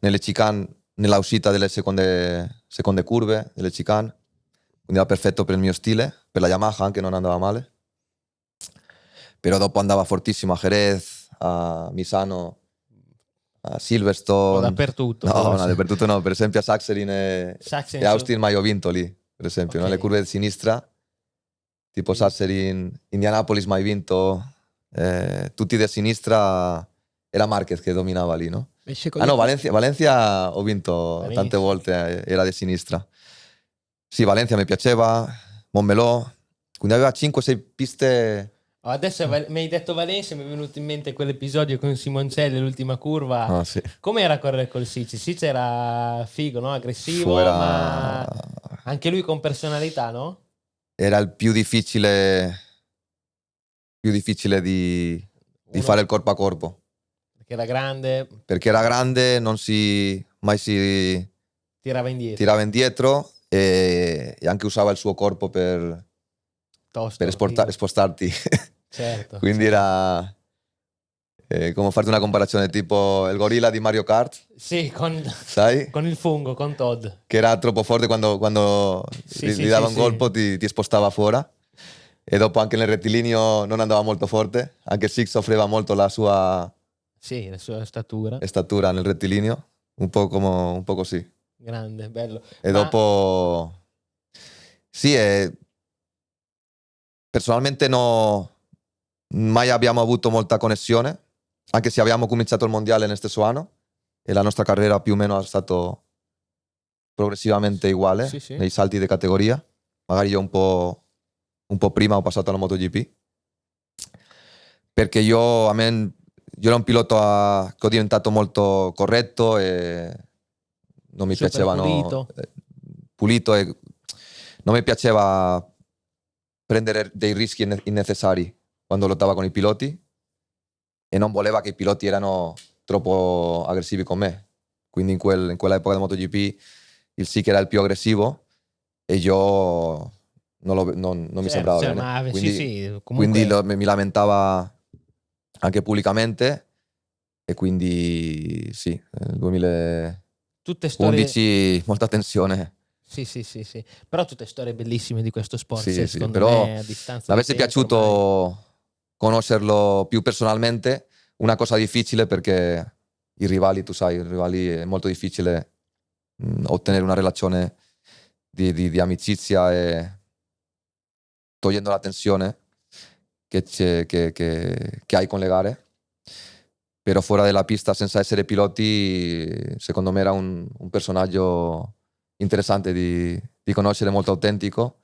nelle chicane, nella uscita delle seconde curve delle chicane. Quindi era perfetto per il mio stile, per la Yamaha anche non andava male. Però dopo andava fortissimo a Jerez, a Misano, a O Silverstone. dappertutto, No, forse. dappertutto no. Per esempio a Sachsenring e Sachsenring, Austin mai ho vinto lì, per esempio, no? ok. Le curve di sinistra, tipo Sachsenring, Indianapolis mai vinto. Tutti di sinistra, era Marquez che dominava lì, no? E Ah secondo no, te- Valencia ho vinto tante Benissimo. volte, era di sinistra. Sì, Valencia mi piaceva, Montmelò, quindi aveva 5-6 piste. Adesso mi hai detto Valencia, mi è venuto in mente quell'episodio con Simoncelli, l'ultima curva. Ah, sì. Com'era correre col Sici? Sici era figo, no? Aggressivo, Era, ma anche lui con personalità, no? era il più difficile di fare il corpo a corpo, Perché era grande, perché era grande, mai si tirava indietro. tirava indietro e anche usava il suo corpo per Tosto, spostarti. certo. Quindi certo. era come farti una comparazione tipo il gorilla di Mario Kart, Sì, sai? con il fungo, con Todd. Che era troppo forte quando Sì, gli sì, dava sì, un sì. colpo, ti spostava fuori. E dopo anche nel rettilineo non andava molto forte. Anche Six offriva molto la sua Sì, la sua statura. statura nel rettilineo, un po' così. Grande, bello. E Ma dopo, sì, personalmente mai abbiamo avuto molta connessione, anche se abbiamo cominciato il mondiale nello stesso anno e la nostra carriera più o meno è stato progressivamente uguale sì, sì. nei salti di categoria. Magari io un po' prima ho passato alla MotoGP, perché io ero un pilota che ho diventato molto corretto e non mi Super piacevano pulito. pulito e non mi piaceva prendere dei rischi innecessari quando lottava con i piloti e non voleva che i piloti erano troppo aggressivi con me. Quindi in quell'epoca del MotoGP il Sik era il più aggressivo e io non mi sembrava Cioè, bene. ma Quindi, sì, comunque mi lamentava anche pubblicamente e quindi sì, nel 2011 tutte storie. molta tensione. Sì, sì, sì, sì. Però tutte storie bellissime di questo sport, Sì, cioè, sì, secondo però me a distanza mi di avesse tempo ormai. piaciuto conoscerlo più personalmente, una cosa difficile perché i rivali, tu sai, i rivali è molto difficile ottenere una relazione di amicizia e togliendo la tensione che hai con le gare. Però fuori dalla pista, senza essere piloti, secondo me era un personaggio interessante di conoscere, molto autentico,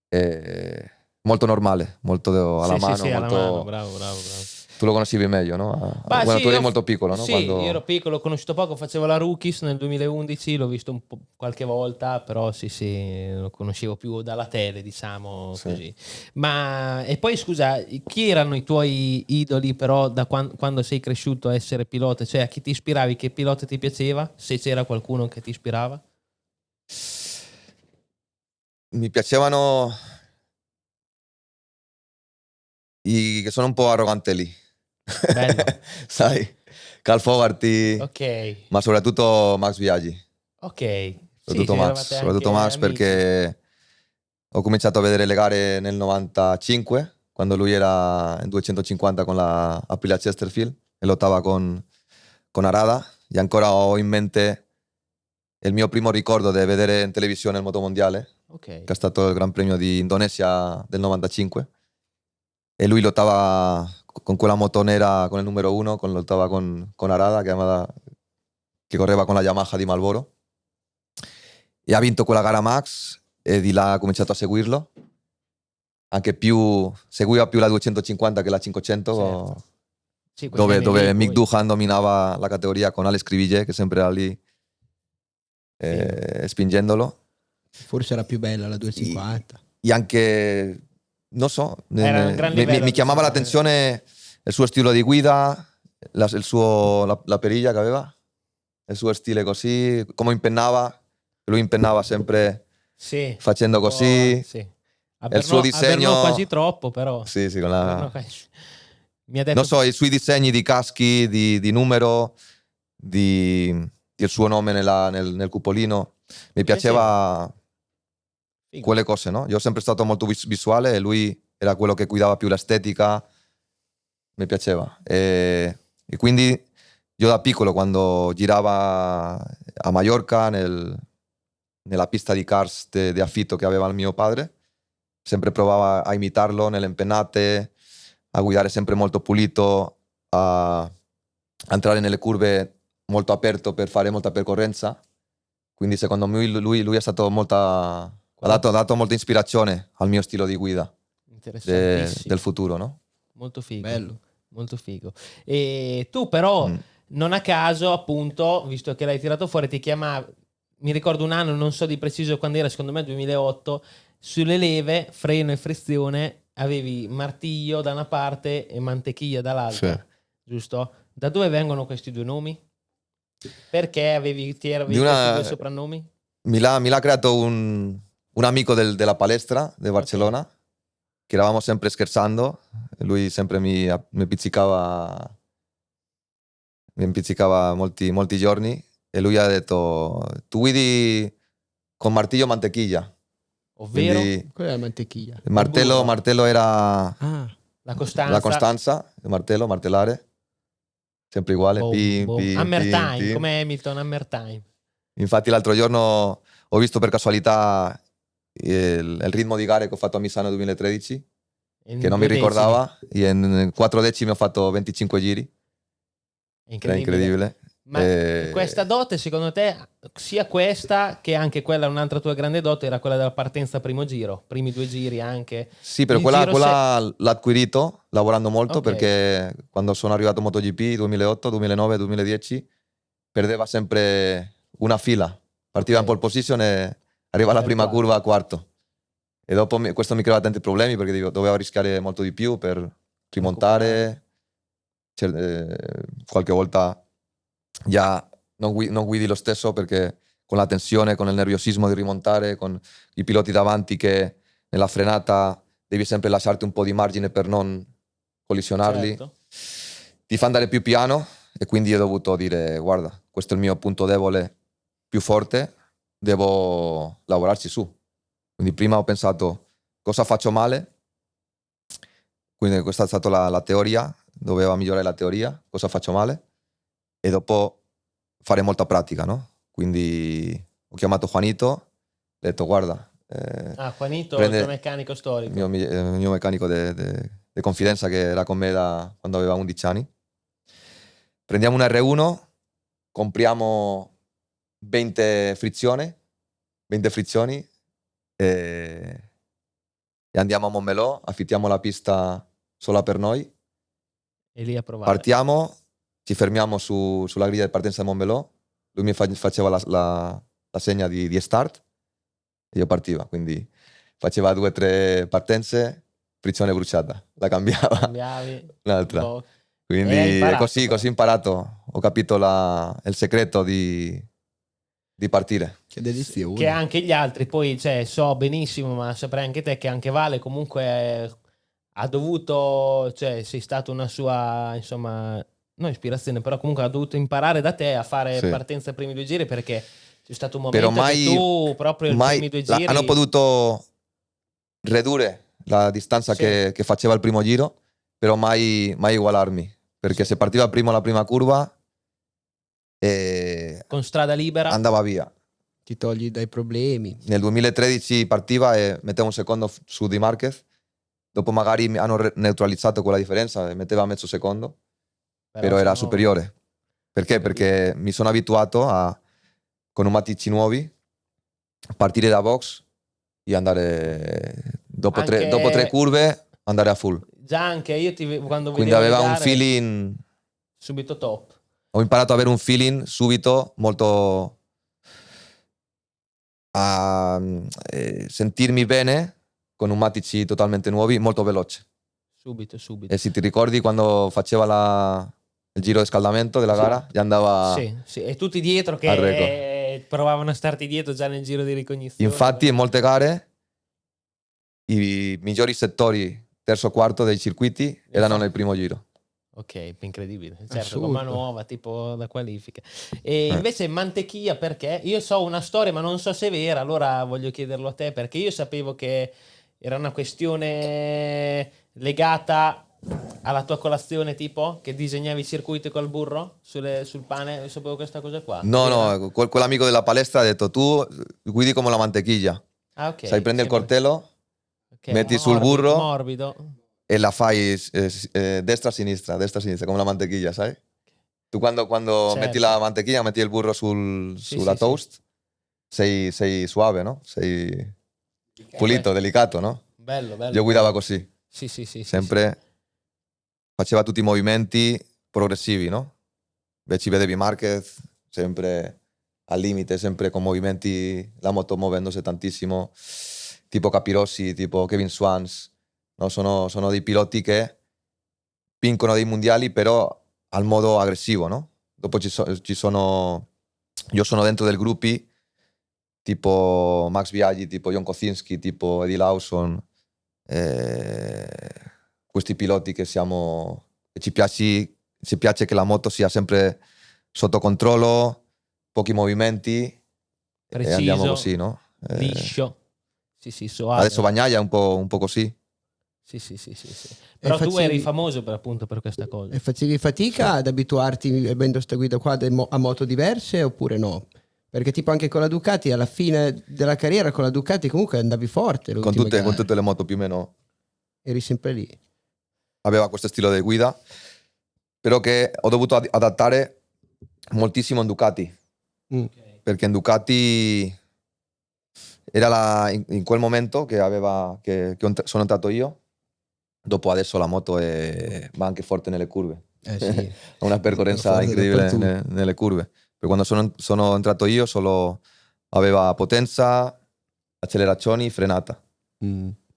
e molto normale, molto alla Sì, sì, mano, sì, alla mano, molto. bravo, bravo, bravo. Tu lo conoscevi meglio, no? Ma Bueno, sì, tu eri molto piccolo, no? sì, io ero piccolo, ho conosciuto poco, facevo la Rookies nel 2011, l'ho visto un po' qualche volta, però sì, sì, lo conoscevo più dalla tele, diciamo Sì. così. Ma e poi scusa, chi erano i tuoi idoli però da quando sei cresciuto a essere pilota? Cioè a chi ti ispiravi, che pilota ti piaceva? Se c'era qualcuno che ti ispirava? Mi piacevano i che sono un po' arroganti lì. Bello. Sai? Cal Fogarty, Ok. ma soprattutto Max Biaggi. Ok. Soprattutto Max perché ho cominciato a vedere le gare nel 95, quando lui era in 250 con la Aprilia Chesterfield e lottava con Arada, e ancora ho in mente il mio primo ricordo di vedere in televisione il motomondiale, Ok. che è stato il Gran Premio di Indonesia del 95, e lui lottava con quella moto nera con il numero 1, lottava con Arada, che correva con la Yamaha di Marlboro, e ha vinto quella gara Max, e di là ho cominciato a seguirlo, anche seguiva più la 250 che la 500, Certo. Sì, quegli dove anni lì, Mick poi. Duhan dominava la categoria con Alex Cribillet, che sempre era lì spingendolo. Forse era più bella la 250. E anche, non so, Era un gran livello, mi chiamava diciamo, l'attenzione il suo stile di guida, la periglia che aveva, il suo stile così, come impennava. Lui impennava sempre Sì. facendo così. Sì. Il suo disegno quasi troppo, però. Sì, con la... Mi ha detto... Non so, i suoi disegni di caschi, di numero, il suo nome nel cupolino. Mi piaceva quelle cose, no? Io sono sempre stato molto visuale e lui era quello che guidava più l'estetica. Mi piaceva. E quindi io da piccolo, quando girava a Mallorca, nella pista di karts di affitto che aveva il mio padre, sempre provava a imitarlo nelle impennate, a guidare sempre molto pulito, a entrare nelle curve molto aperto per fare molta percorrenza. Quindi secondo me lui è stato ha dato molta ispirazione al mio stile di guida del futuro, no? Molto figo. Bello. Molto figo. E tu però, non a caso, appunto, visto che l'hai tirato fuori, ti chiamavi, mi ricordo un anno, non so di preciso quando era, secondo me 2008, sulle leve, freno e frizione, avevi martiglio da una parte e mantequilla dall'altra, Sì. giusto? Da dove vengono questi due nomi? Perché avevi questi due soprannomi? Mi l'ha creato un amico della palestra di Barcellona, che eravamo sempre scherzando, lui sempre mi pizzicava molti giorni, e lui ha detto: tu guidi con martillo mantequilla. Ovvero? Quella è la mantequilla. Il martello era la costanza. La costanza, il martellare, sempre uguale. Hammer time, come Hamilton, Hammer time. Infatti l'altro giorno ho visto per casualità il ritmo di gare che ho fatto a Misano 2013, che non mi ricordava, e in 4 decimi ho fatto 25 giri. Era incredibile. Ma questa dote, secondo te, sia questa che anche quella, un'altra tua grande dote, era quella della partenza primo giro, primi 2 giri anche? Sì, però quella l'ho acquisito lavorando molto, perché quando sono arrivato a MotoGP 2008, 2009, 2010 perdeva sempre una fila, partiva in pole position e arriva alla prima curva a quarto, e dopo questo mi creava tanti problemi, perché dovevo rischiare molto di più per rimontare. Qualche volta già non guidi lo stesso, perché con la tensione, con il nerviosismo di rimontare, con i piloti davanti che nella frenata devi sempre lasciarti un po' di margine per non collisionarli, ti fa andare più piano, e quindi ho dovuto dire: guarda, questo è il mio punto debole più forte, devo lavorarci su. Quindi prima ho pensato: cosa faccio male? Quindi questa è stata la teoria, doveva migliorare la teoria, cosa faccio male, e dopo fare molta pratica, no? Quindi ho chiamato Juanito, ho detto: guarda, Juanito, il tuo meccanico storico, il mio meccanico di confidenza, che era con me da quando aveva 11 anni. Prendiamo un R1, compriamo 20 frizioni e andiamo a Montmeló, affittiamo la pista sola per noi, e lì a provare. Partiamo, ci fermiamo sulla griglia di partenza di Montmeló, lui mi faceva la segna di start e io partiva, quindi faceva 2 o 3 partenze, frizione bruciata, la cambiavi un'altra. Quindi così ho imparato, ho capito il segreto di partire. Che delizione. Che anche gli altri poi, so benissimo, ma saprai anche te che anche Vale comunque ha dovuto, sei stato una sua, insomma, ispirazione, però comunque ha dovuto imparare da te a fare Sì. partenza ai primi 2 giri, perché c'è stato un momento Però che tu proprio i primi 2 giri hanno potuto ridurre la distanza Sì. che faceva il primo giro, però mai ugualarmi, perché se partiva primo la prima curva con strada libera. andava via. Ti togli dai problemi. Nel 2013 partiva e metteva un secondo su Di Marquez, dopo magari hanno neutralizzato quella differenza e metteva mezzo secondo, però era superiore. Perché? Perché mi sono abituato con pneumatici nuovi, partire da box e andare dopo Anche- 3 curve andare a full. Già anche io quando Quindi vedevo le aveva un gare, feeling, subito top. ho imparato ad avere un feeling subito molto a sentirmi bene con pneumatici totalmente nuovi, molto veloce. Subito. E se ti ricordi quando faceva il giro di scaldamento della gara, già andava Sì, e tutti dietro al record. che provavano a starti dietro già nel giro di ricognizione. Infatti in molte gare i migliori settori terzo e quarto dei circuiti erano nel primo giro. Ok, incredibile. Certo, Assurdo. gomma nuova, tipo da qualifica. E invece Mantecchia, perché? Io so una storia, ma non so se è vera, allora voglio chiederlo a te, perché io sapevo che era una questione legata alla tua colazione, tipo, che disegnavi i circuiti col burro sul pane, io sapevo questa cosa qua. No, Era? no, quell'amico della palestra ha detto tu guidi come la mantequilla. Ah, ok. Sai, prendi il Sembra- coltello ok, metti sul burro morbido. e la fai destra-sinistra, come la mantequilla, sai? Tu quando Certo. metti la mantequilla, metti il burro sulla sì. toast, sei suave, no? Sei pulito, delicato, no? Bello. Io guidava così, Sì. sempre faceva tutti i movimenti progressivi, no? Beh, ci vedevi Marquez sempre al limite, sempre con movimenti, la moto muovendosi tantissimo, tipo Capirossi, tipo Kevin Swans, no? Sono dei piloti che vincono dei mondiali però al modo aggressivo, no? Dopo ci sono, io sono dentro del gruppi tipo Max Biaggi, tipo Jon Kocinski, tipo Eddie Lawson, questi piloti che ci piace che la moto sia sempre sotto controllo, pochi movimenti Preciso, e andiamo così, no? liscio. Sì, suave. Adesso Bagnaia è un po' così. Sì. Però tu facevi- eri famoso appunto per questa cosa. E facevi fatica ad abituarti, avendo questa guida qua, a moto diverse oppure no? Perché tipo anche con la Ducati, alla fine della carriera con la Ducati comunque andavi forte. Con l'ultima tutte, gara. con tutte le moto più o meno Eri sempre lì. aveva questo stile di guida, però che ho dovuto adattare moltissimo in Ducati, perché in Ducati era in quel momento che sono entrato io, dopo adesso la moto va anche forte nelle curve, Sì. ha una percorrenza Forte incredibile dappertutto. nelle curve, perché quando sono entrato io solo aveva potenza, accelerazioni, frenata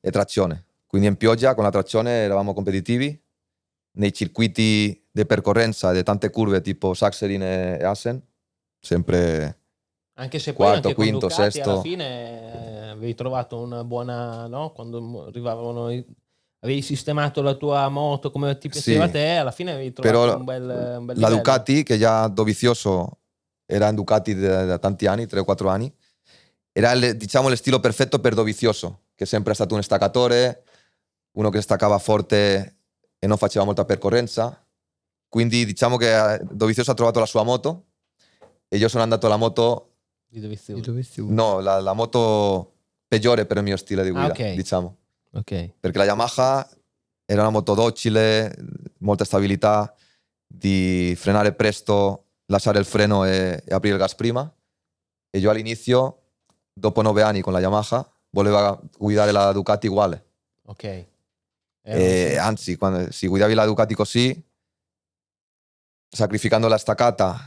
e trazione. Quindi in pioggia con la trazione eravamo competitivi. Nei circuiti di percorrenza e di tante curve tipo Sachsenring e Assen, sempre Anche se poi quarto, anche con quinto, Ducati sesto. alla fine avevi trovato una buona, no? Quando arrivavano, avevi sistemato la tua moto come ti piaceva a Sì. te, alla fine avevi trovato Però un bel la livello. Ducati, che già Dovizioso era in Ducati da tanti anni, 3 o 4 anni, era diciamo lo stile perfetto per Dovizioso, che è sempre stato un staccatore, uno che staccava forte e non faceva molta percorrenza. Quindi diciamo che Dovizioso ha trovato la sua moto e io sono andato alla moto, Di Dovizioso. Di dove sei? no, la moto peggiore per il mio stile di guida, ok. diciamo. Ok. Perché la Yamaha era una moto docile, molta stabilità, di frenare presto, lasciare il freno e aprire il gas prima. E io all'inizio, dopo 9 anni con la Yamaha, volevo guidare la Ducati uguale. Ok. E anzi, quando si guidavi la Ducati così, sacrificando la staccata,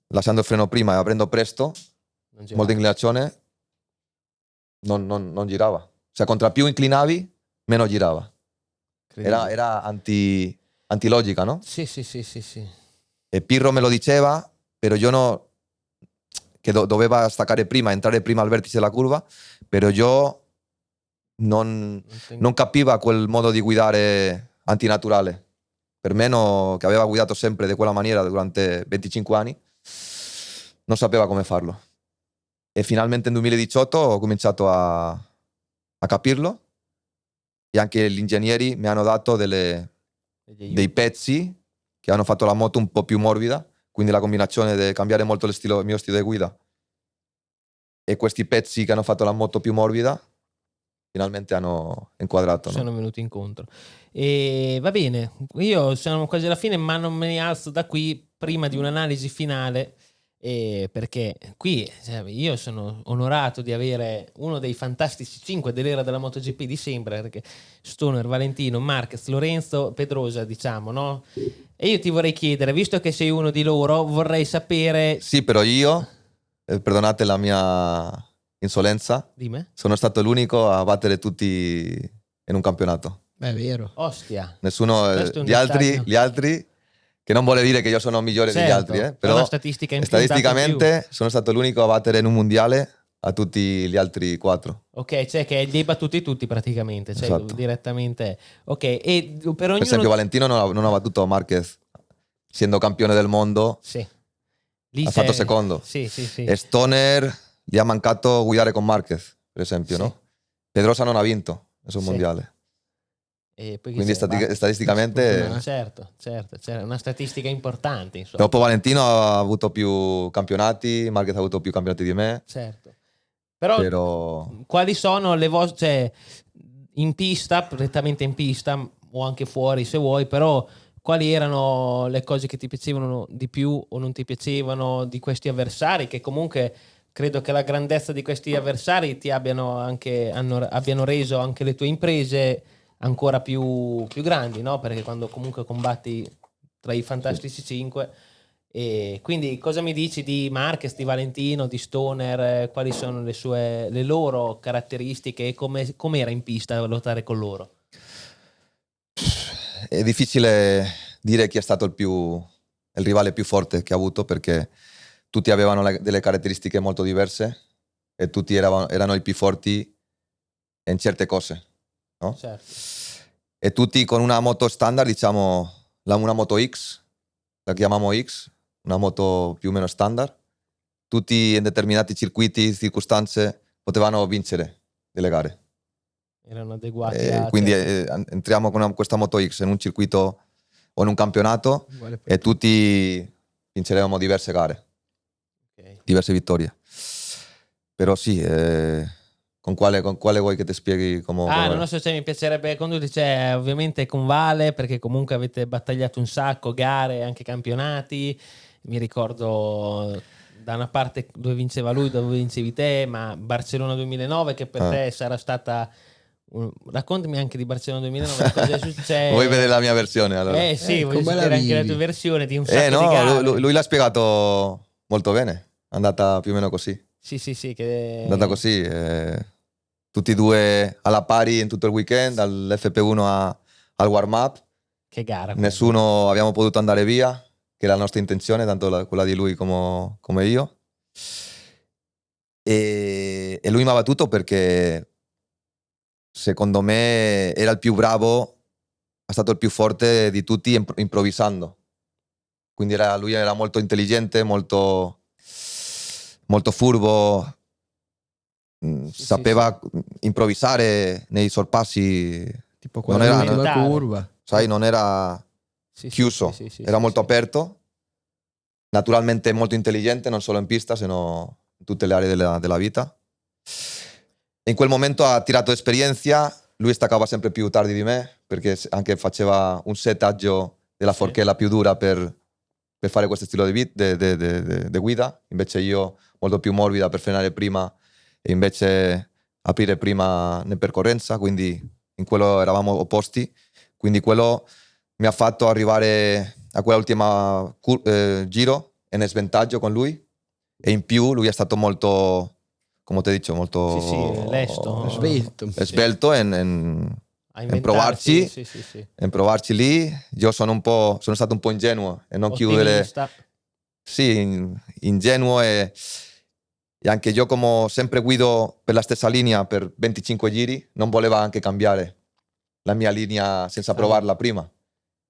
lasciando il freno prima e aprendo presto, Non girava. molta inclinazione, non girava. Cioè, contra più inclinavi, meno girava. Incredibile. Era antilogica, no? Sì. E Pirro me lo diceva, però io no, che doveva staccare prima, entrare prima al vertice della curva, però io non capiva quel modo di guidare antinaturale. per me che aveva guidato sempre di quella maniera durante 25 anni, non sapeva come farlo. E finalmente nel 2018 ho cominciato a capirlo, e anche gli ingegneri mi hanno dato dei pezzi che hanno fatto la moto un po' più morbida, quindi la combinazione di cambiare molto il mio stile di guida e questi pezzi che hanno fatto la moto più morbida finalmente hanno inquadrato. Sono venuti incontro. E va bene, io sono quasi alla fine, ma non me ne alzo da qui prima di un'analisi finale, perché qui io sono onorato di avere uno dei fantastici 5 dell'era della MotoGP di sempre, perché Stoner, Valentino, Marquez, Lorenzo, Pedrosa, diciamo, no? E io ti vorrei chiedere, visto che sei uno di loro, vorrei sapere... Sì, però io, perdonate la mia insolenza, Dimmi. sono stato l'unico a battere tutti in un campionato. È vero. Ostia. Nessuno, gli altri, che non vuole dire che io sono migliore degli altri, però è una statistica in più, statisticamente sono stato l'unico a battere in un mondiale a tutti gli altri 4. Ok, cioè che li hai battuti tutti praticamente, cioè esatto. direttamente. Ok, e per ognuno... Per esempio Valentino non ha battuto Marquez, essendo campione del mondo. Sì. Lì ha fatto secondo. Sì. E Stoner gli ha mancato guidare con Marquez, per esempio, no? Pedrosa non ha vinto sul mondiale. E poi quindi statisticamente certo, c'è una statistica importante, insomma. Dopo Valentino ha avuto più campionati, Marquez ha avuto più campionati di me. Certo. Però quali sono le vostre, cioè, in pista, prettamente in pista o anche fuori se vuoi, però quali erano le cose che ti piacevano di più o non ti piacevano di questi avversari, che comunque credo che la grandezza di questi avversari ti abbiano reso anche le tue imprese ancora più grandi, no? Perché quando comunque combatti tra i fantastici 5, e quindi cosa mi dici di Marquez, di Valentino, di Stoner, quali sono le loro caratteristiche e come era in pista a lottare con loro? È difficile dire chi è stato il rivale più forte che ha avuto, perché tutti avevano delle caratteristiche molto diverse e tutti erano i più forti in certe cose, no? Certo. E tutti con una moto standard, diciamo una moto X, la chiamiamo X, una moto più o meno standard. Tutti in determinati circuiti, circostanze, potevano vincere delle gare. Erano adeguati quindi entriamo con questa moto X in un circuito o in un campionato e tutti vinceremo diverse gare, diverse vittorie. Però sì, con quale vuoi che ti spieghi come... non so se mi piacerebbe condurre, cioè ovviamente con Vale, perché comunque avete battagliato un sacco, gare, anche campionati. Mi ricordo da una parte dove vinceva lui, dove vincevi te, ma Barcellona 2009 che per te sarà stata... Raccontami anche di Barcellona 2009, cosa succede? Vuoi vedere la mia versione allora? Sì, voglio sapere anche la tua versione di un sacco di gare. Lui l'ha spiegato molto bene, è andata più o meno così. Sì, che è andata così, tutti e due alla pari in tutto il weekend, dall'FP1 al warm-up. Che gara! Nessuno abbiamo potuto andare via, che era la nostra intenzione, tanto quella di lui come io. E lui mi ha battuto perché secondo me era il più bravo, è stato il più forte di tutti improvvisando. Quindi lui era molto intelligente, molto furbo, sapeva improvvisare nei sorpassi, tipo quella curva. Sai, non era chiuso, era molto aperto, naturalmente molto intelligente, non solo in pista, sino in tutte le aree della vita. In quel momento ha tirato esperienza, lui staccava sempre più tardi di me, perché anche faceva un settaggio della forchella più dura per fare questo stile di guida, invece io molto più morbida per frenare prima e invece aprire prima nella percorrenza, quindi in quello eravamo opposti, quindi quello mi ha fatto arrivare a quell'ultima giro in svantaggio con lui, e in più lui è stato molto, come ti ho detto, molto lesto, svelto in provarci, in provarci lì. Io sono stato un po' ingenuo e non chiudere. Sì, ingenuo e anche io, come sempre guido per la stessa linea per 25 giri, non voleva anche cambiare la mia linea senza provarla prima.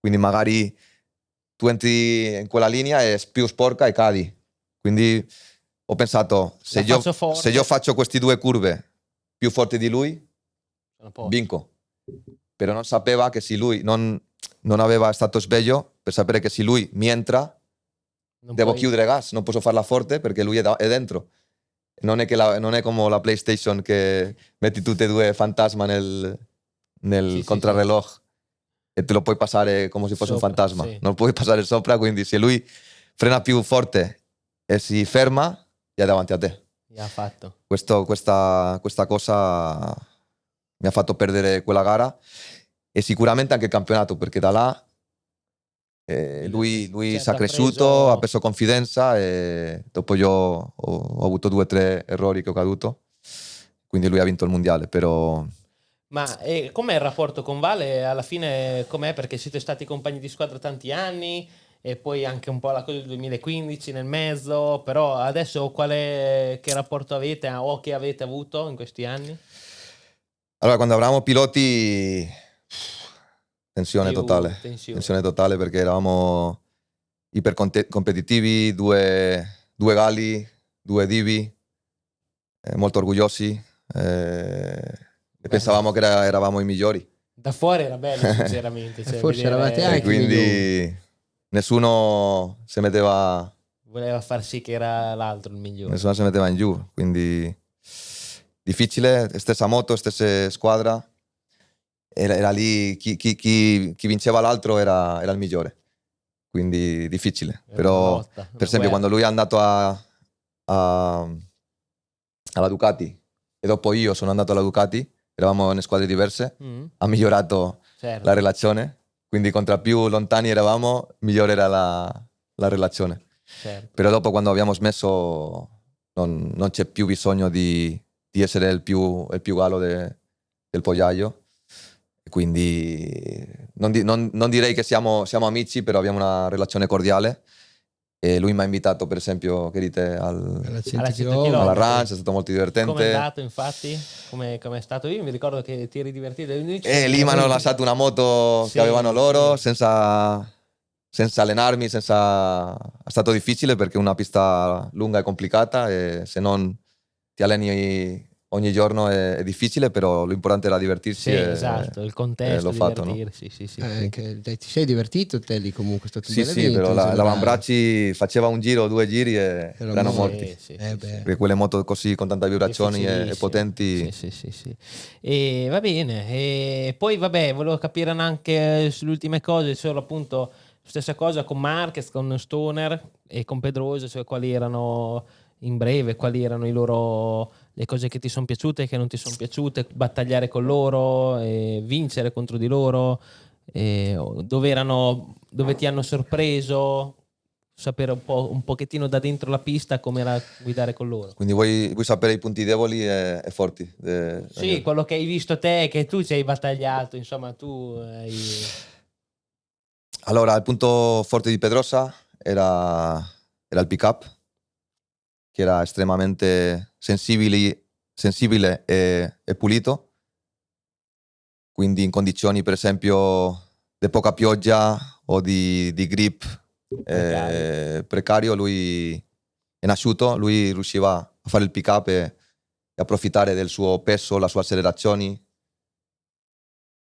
quindi magari tu entri in quella linea e è più sporca e cadi. Quindi ho pensato, se io faccio queste 2 curve più forti di lui, vinco. Però non sapeva che se lui non aveva stato sveglio per sapere che se lui mi entra, devo chiudere gas, non posso farla forte perché lui è dentro. Non è come la PlayStation che metti tutte e 2 fantasma nel contrarreloj e te lo puoi passare come se fosse un fantasma. Non puoi passare sopra, quindi se lui frena più forte e si ferma, è davanti a te. Ha fatto. Questa cosa mi ha fatto perdere quella gara e sicuramente anche il campionato, perché da là lui si è cresciuto, ha preso confidenza e dopo io ho avuto 2 o 3 errori che ho caduto, quindi lui ha vinto il mondiale. Però ma com'è il rapporto con Vale alla fine? Com'è? Perché siete stati compagni di squadra tanti anni e poi anche un po' la cosa del 2015 nel mezzo, però adesso che rapporto avete o che avete avuto in questi anni? Allora, quando eravamo piloti, tensione totale perché eravamo iper competitivi, 2 galli, 2 divi, molto orgogliosi e pensavamo che eravamo i migliori. Da fuori era bello, sinceramente. Cioè, forse eravate anche quindi nessuno si metteva... Voleva far sì che era l'altro il migliore. Nessuno si metteva in giù, quindi difficile, stessa moto, stessa squadra. Era lì, chi vinceva l'altro era il migliore, quindi difficile. Però lotta, per esempio quando lui è andato alla Ducati e dopo io sono andato alla Ducati, eravamo in squadre diverse, ha migliorato la relazione, quindi contra più lontani eravamo, migliore era la relazione. Certo. Però dopo quando abbiamo smesso non c'è più bisogno di essere il più gallo del pollaio. Quindi non direi che siamo amici, però abbiamo una relazione cordiale e lui mi ha invitato per esempio alla 100 km. alla Ranch, è stato molto divertente. Come è andato infatti? Come è stato? Io mi ricordo che ti eri divertito e lì mi hanno lasciato una moto che avevano loro senza allenarmi, è stato difficile perché è una pista lunga e complicata e se non ti alleni ogni giorno è difficile, però l'importante era divertirsi. Sì, esatto, il contesto, divertirsi. No? Ti sei divertito te lì comunque? È stato un bel evento, però l'avambracci faceva un giro, 2 giri e erano morti. Perché quelle moto così con tante vibrazioni e potenti. Sì. E va bene. E poi volevo capire anche sulle ultime cose, solo appunto stessa cosa con Marquez, con Stoner e con Pedrosa, cioè quali erano in breve, quali erano le cose che ti sono piaciute e che non ti sono piaciute, battagliare con loro, vincere contro di loro, dove ti hanno sorpreso, sapere un pochettino da dentro la pista come era guidare con loro. Quindi vuoi sapere i punti deboli e forti? Sì, quello che hai visto te, che tu ci hai battagliato, insomma tu hai... Allora, il punto forte di Pedrosa era il pick-up, che era estremamente sensibile e pulito. Quindi in condizioni, per esempio, di poca pioggia o di grip precario, lui è nasciuto, lui riusciva a fare il pick-up e approfittare del suo peso, le sue accelerazioni.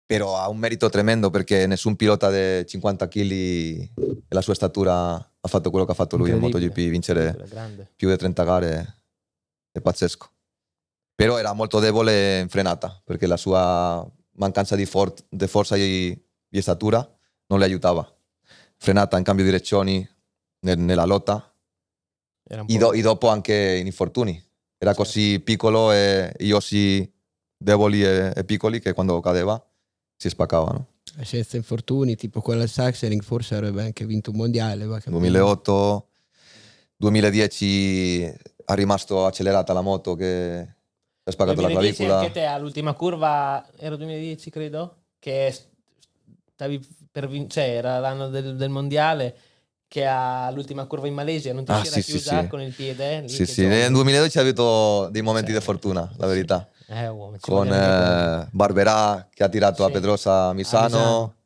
Però ha un merito tremendo perché nessun pilota di 50 kg e la sua statura ha fatto quello che ha fatto lui in MotoGP, vincere più di 30 gare è pazzesco. Però era molto debole in frenata perché la sua mancanza di forza e di statura non le aiutava. Frenata in cambio di direzioni nella lotta e dopo anche in infortuni. Era così piccolo e io sì deboli e piccoli che quando cadeva si spaccavano. Senza infortuni, tipo quella al Sachsenring, forse avrebbe anche vinto un mondiale. 2008, 2010 ha rimasto accelerata la moto che ha spaccato la clavicola. Anche te all'ultima curva, era 2010 credo, che stavi per vincere, era l'anno del mondiale, che all'ultima curva in Malesia non ti si era chiusa con il piede. Lì sì, nel 2012 ha avuto dei momenti di fortuna, la verità. Con Barberà che ha tirato a Pedrosa a Misano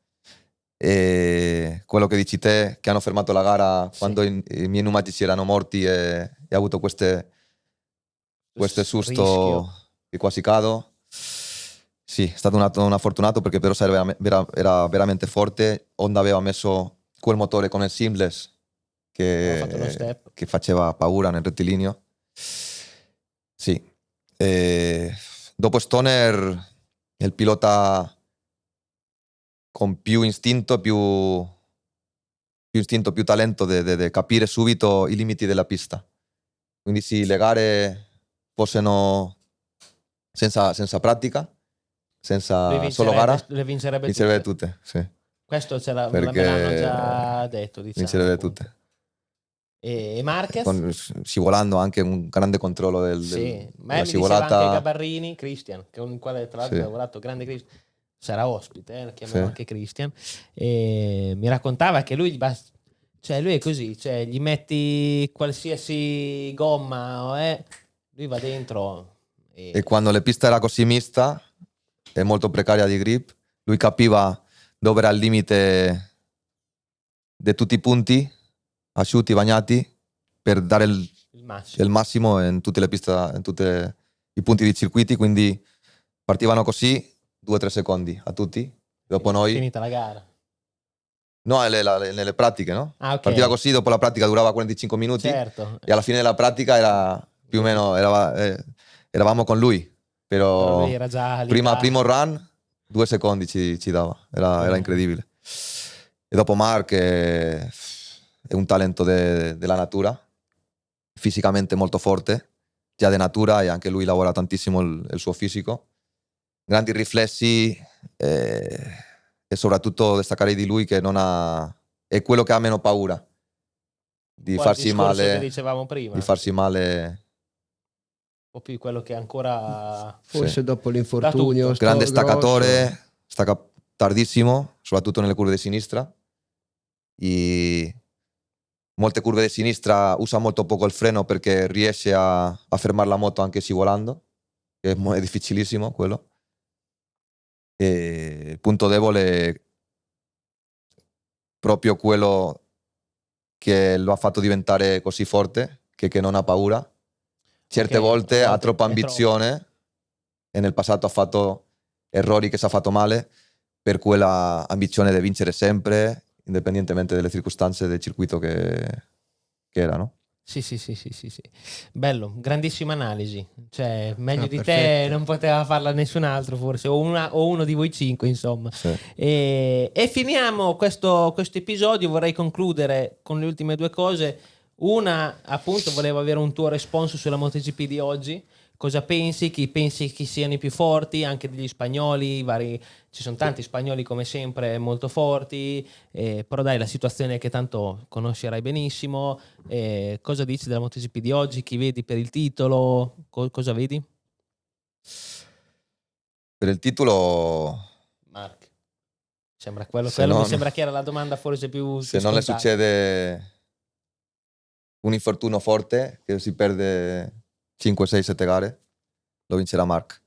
E quello che dici te, che hanno fermato la gara quando i miei pneumatici erano morti e ho avuto questo susto Rischio. che quasi cado. Sì, è stato un fortunato perché però era veramente forte. Honda aveva messo quel motore con il seamless Aveva fatto lo step. che faceva paura nel rettilineo. Sì. E dopo Stoner, il pilota con più istinto, più talento di capire subito i limiti della pista. Quindi sì, le gare fossero senza pratica, senza solo gara, le vincerebbe vincerebbe tutte. tutte. Sì. Questo me l'hanno Perché già detto, diciamo. vincerebbe Appunto. tutte. E Marquez? Scivolando anche un grande controllo Sì, ma della mi diceva anche scivolata. Gabarrini, Christian, con il quale tra l'altro Sì. ho lavorato, grande Christian, sarà ospite, lo chiamerò Sì. anche Christian, e mi raccontava che lui è così, cioè gli metti qualsiasi gomma, lui va dentro. E quando la pista era così mista e molto precaria di grip, lui capiva dove era il limite di tutti i punti, asciutti, bagnati, per dare il massimo in tutte le piste, in tutti i punti di circuiti, quindi partivano così 2-3 secondi a tutti, dopo noi. Finita la gara. No, nelle pratiche, no? Ah, ok. Partiva così, dopo la pratica durava 45 minuti. Certo. E alla fine della pratica era più o meno, eravamo con lui. Però lui era già primo run, 2 secondi ci dava. Era incredibile. E dopo Mark è un talento della natura, fisicamente molto forte, già di natura, e anche lui lavora tantissimo il suo fisico. Grandi riflessi, e soprattutto destaccare di lui che non ha, è quello che ha meno paura di farsi male, che dicevamo prima, di farsi male. Un po' più quello che ancora forse dopo l'infortunio, grande staccatore, stacca tardissimo, soprattutto nelle curve di sinistra. Molte curve di sinistra usa molto poco il freno perché riesce a fermare la moto anche scivolando, che è difficilissimo quello. E il punto debole è proprio quello che lo ha fatto diventare così forte, che non ha paura. Certe volte ha troppa ambizione e nel passato ha fatto errori che si è fatto male per quella ambizione di vincere sempre, indipendentemente dalle circostanze del circuito che era, no? Sì. Bello, grandissima analisi. Cioè, meglio di perfetto. te non poteva farla nessun altro, forse, o uno di voi 5, insomma. Sì. E finiamo questo episodio. Vorrei concludere con le ultime due cose. Una, appunto, volevo avere un tuo responso sulla MotoGP di oggi. Cosa pensi? Chi pensi che siano i più forti? Anche degli spagnoli, ci sono tanti spagnoli come sempre molto forti, però dai, la situazione è che tanto conoscerai benissimo. Cosa dici della MotoGP di oggi? Chi vedi per il titolo? Cosa vedi? Per il titolo, Mark, sembra quello non, mi sembra che era la domanda forse più se non le succede un infortunio forte che si perde 5, 6, 7 gare, lo vincerà Mark.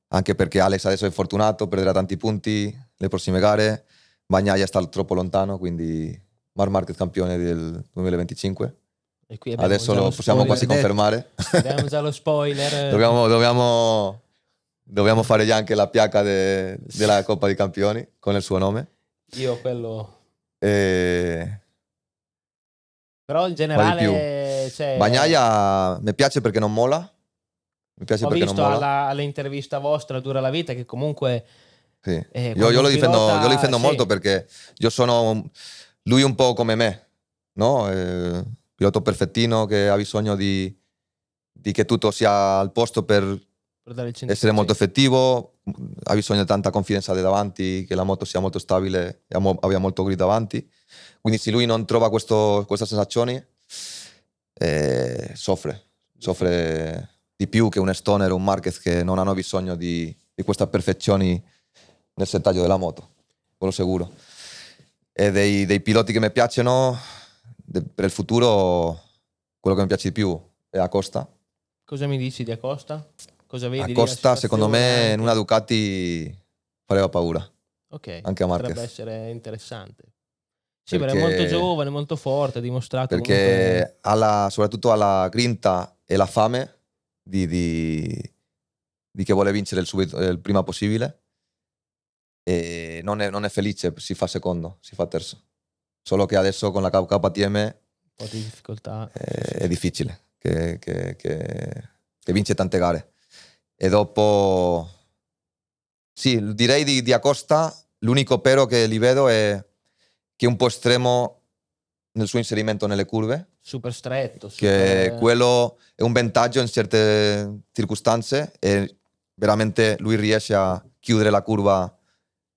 Anche perché Alex adesso è infortunato, perderà tanti punti le prossime gare. Bagnaia sta troppo lontano, quindi Marc Marquez campione del 2025. E qui adesso lo possiamo quasi confermare. Abbiamo già lo spoiler. Dobbiamo fare già anche la piaca della Coppa dei Campioni con il suo nome. Io quello. Però in generale, cioè, Bagnaia mi piace perché non molla. Ho visto all'intervista vostra Dura la Vita che comunque sì. Io lo difendo molto perché io sono lui un po' come me, no? Pilota perfettino che ha bisogno di che tutto sia al posto per essere molto effettivo, ha bisogno di tanta confidenza di davanti, che la moto sia molto stabile e abbia molto grip davanti. Quindi se lui non trova queste sensazioni, soffre di più che un Stoner o un Marquez che non hanno bisogno di queste perfezioni nel settaggio della moto, quello sicuro. E dei piloti che mi piacciono per il futuro, quello che mi piace di più è Acosta. Cosa mi dici di Acosta? Cosa vedi? Acosta secondo me in una Ducati fareva paura. Ok, anche a Marquez. potrebbe essere interessante. Sì, perché è molto giovane, molto forte, ha dimostrato perché soprattutto ha la grinta e la fame di che vuole vincere il prima possibile, e non è felice, si fa secondo, si fa terzo. Solo che adesso con la KTM un po' di difficoltà. è difficile, che vince tante gare. E dopo, sì, direi di Acosta, l'unico però che li vedo è che è un po' estremo nel suo inserimento nelle curve, Super stretto. che quello è un vantaggio in certe circostanze e veramente lui riesce a chiudere la curva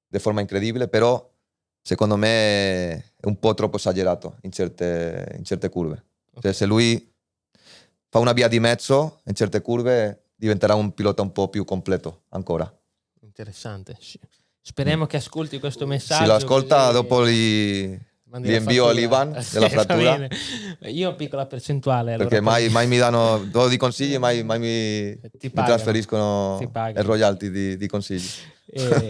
di forma incredibile, però secondo me è un po' troppo esagerato in certe curve. Okay. Cioè, se lui fa una via di mezzo in certe curve diventerà un pilota un po' più completo ancora. Interessante. Speriamo che ascolti questo messaggio. Se lo ascolta, così dopo li invio all'Ivan della frattura. Io ho piccola percentuale. Perché allora mai mi do di consigli, mai mi trasferiscono il royalty di consigli.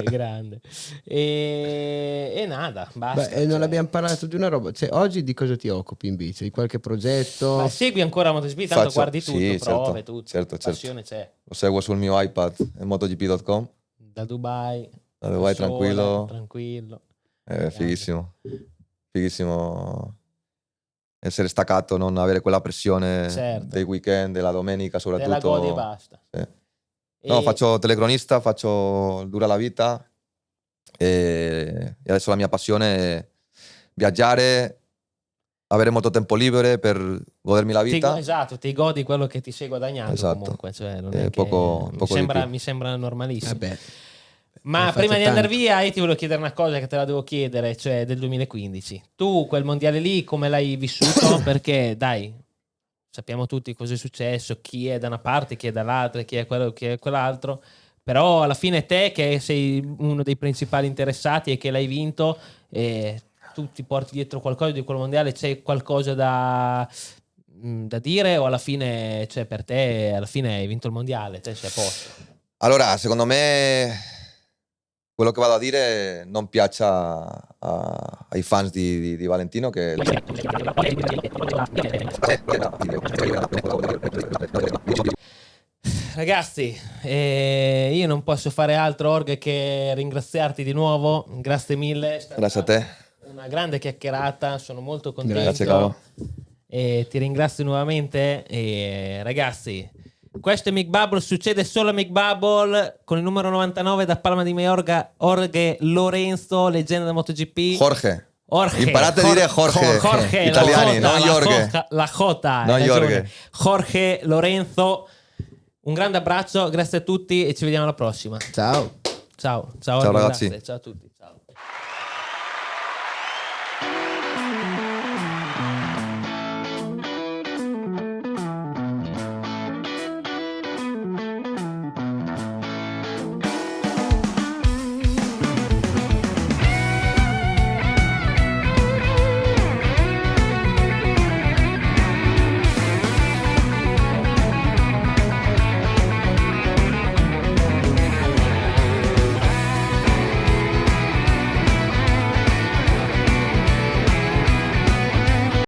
Grande. E nada, basta. Beh, non abbiamo parlato di una roba. Cioè, oggi di cosa ti occupi invece? Di qualche progetto? Ma segui ancora MotoGP, tanto guardi tutto, sì, prove, certo, tutto. Certo. Passione c'è. Lo seguo sul mio iPad, MotoGP.com. Da Dubai. Tranquillo. È fighissimo. Fighissimo essere staccato, non avere quella pressione dei weekend, della domenica soprattutto. Te la godi e basta. Sì. No, faccio telecronista, faccio Dura la vita e adesso la mia passione è viaggiare, avere molto tempo libero per godermi la vita. Esatto, ti godi quello che ti sei guadagnato, esatto. Comunque, cioè, non è poco mi sembra normalissimo. Vabbè. Ma prima di andare via io ti volevo chiedere una cosa che te la devo chiedere, cioè del 2015. Tu quel mondiale lì come l'hai vissuto? Perché dai, sappiamo tutti cosa è successo, chi è da una parte, chi è dall'altra, chi è quello, chi è quell'altro, però alla fine te che sei uno dei principali interessati e che l'hai vinto, tu ti porti dietro qualcosa di quel mondiale, c'è qualcosa da dire o alla fine, cioè per te alla fine hai vinto il mondiale, te sei a posto? Allora, secondo me quello che vado a dire non piaccia ai fans di Valentino che ragazzi, io non posso fare altro Org che ringraziarti di nuovo, grazie mille, grazie a te, una grande chiacchierata, sono molto contento. Grazie caro. E ti ringrazio nuovamente e ragazzi, questo è Mick Bubble, succede solo a Mick Bubble con il numero 99 da Palma di Mallorca, Jorge Lorenzo, leggenda del MotoGP. Jorge. Imparate a dire Jorge. Italiani, non Jorge. La J. Non Jorge. Jorge Lorenzo. Un grande abbraccio, grazie a tutti e ci vediamo alla prossima. Ciao. Ciao ragazzi. Grazie, ciao a tutti.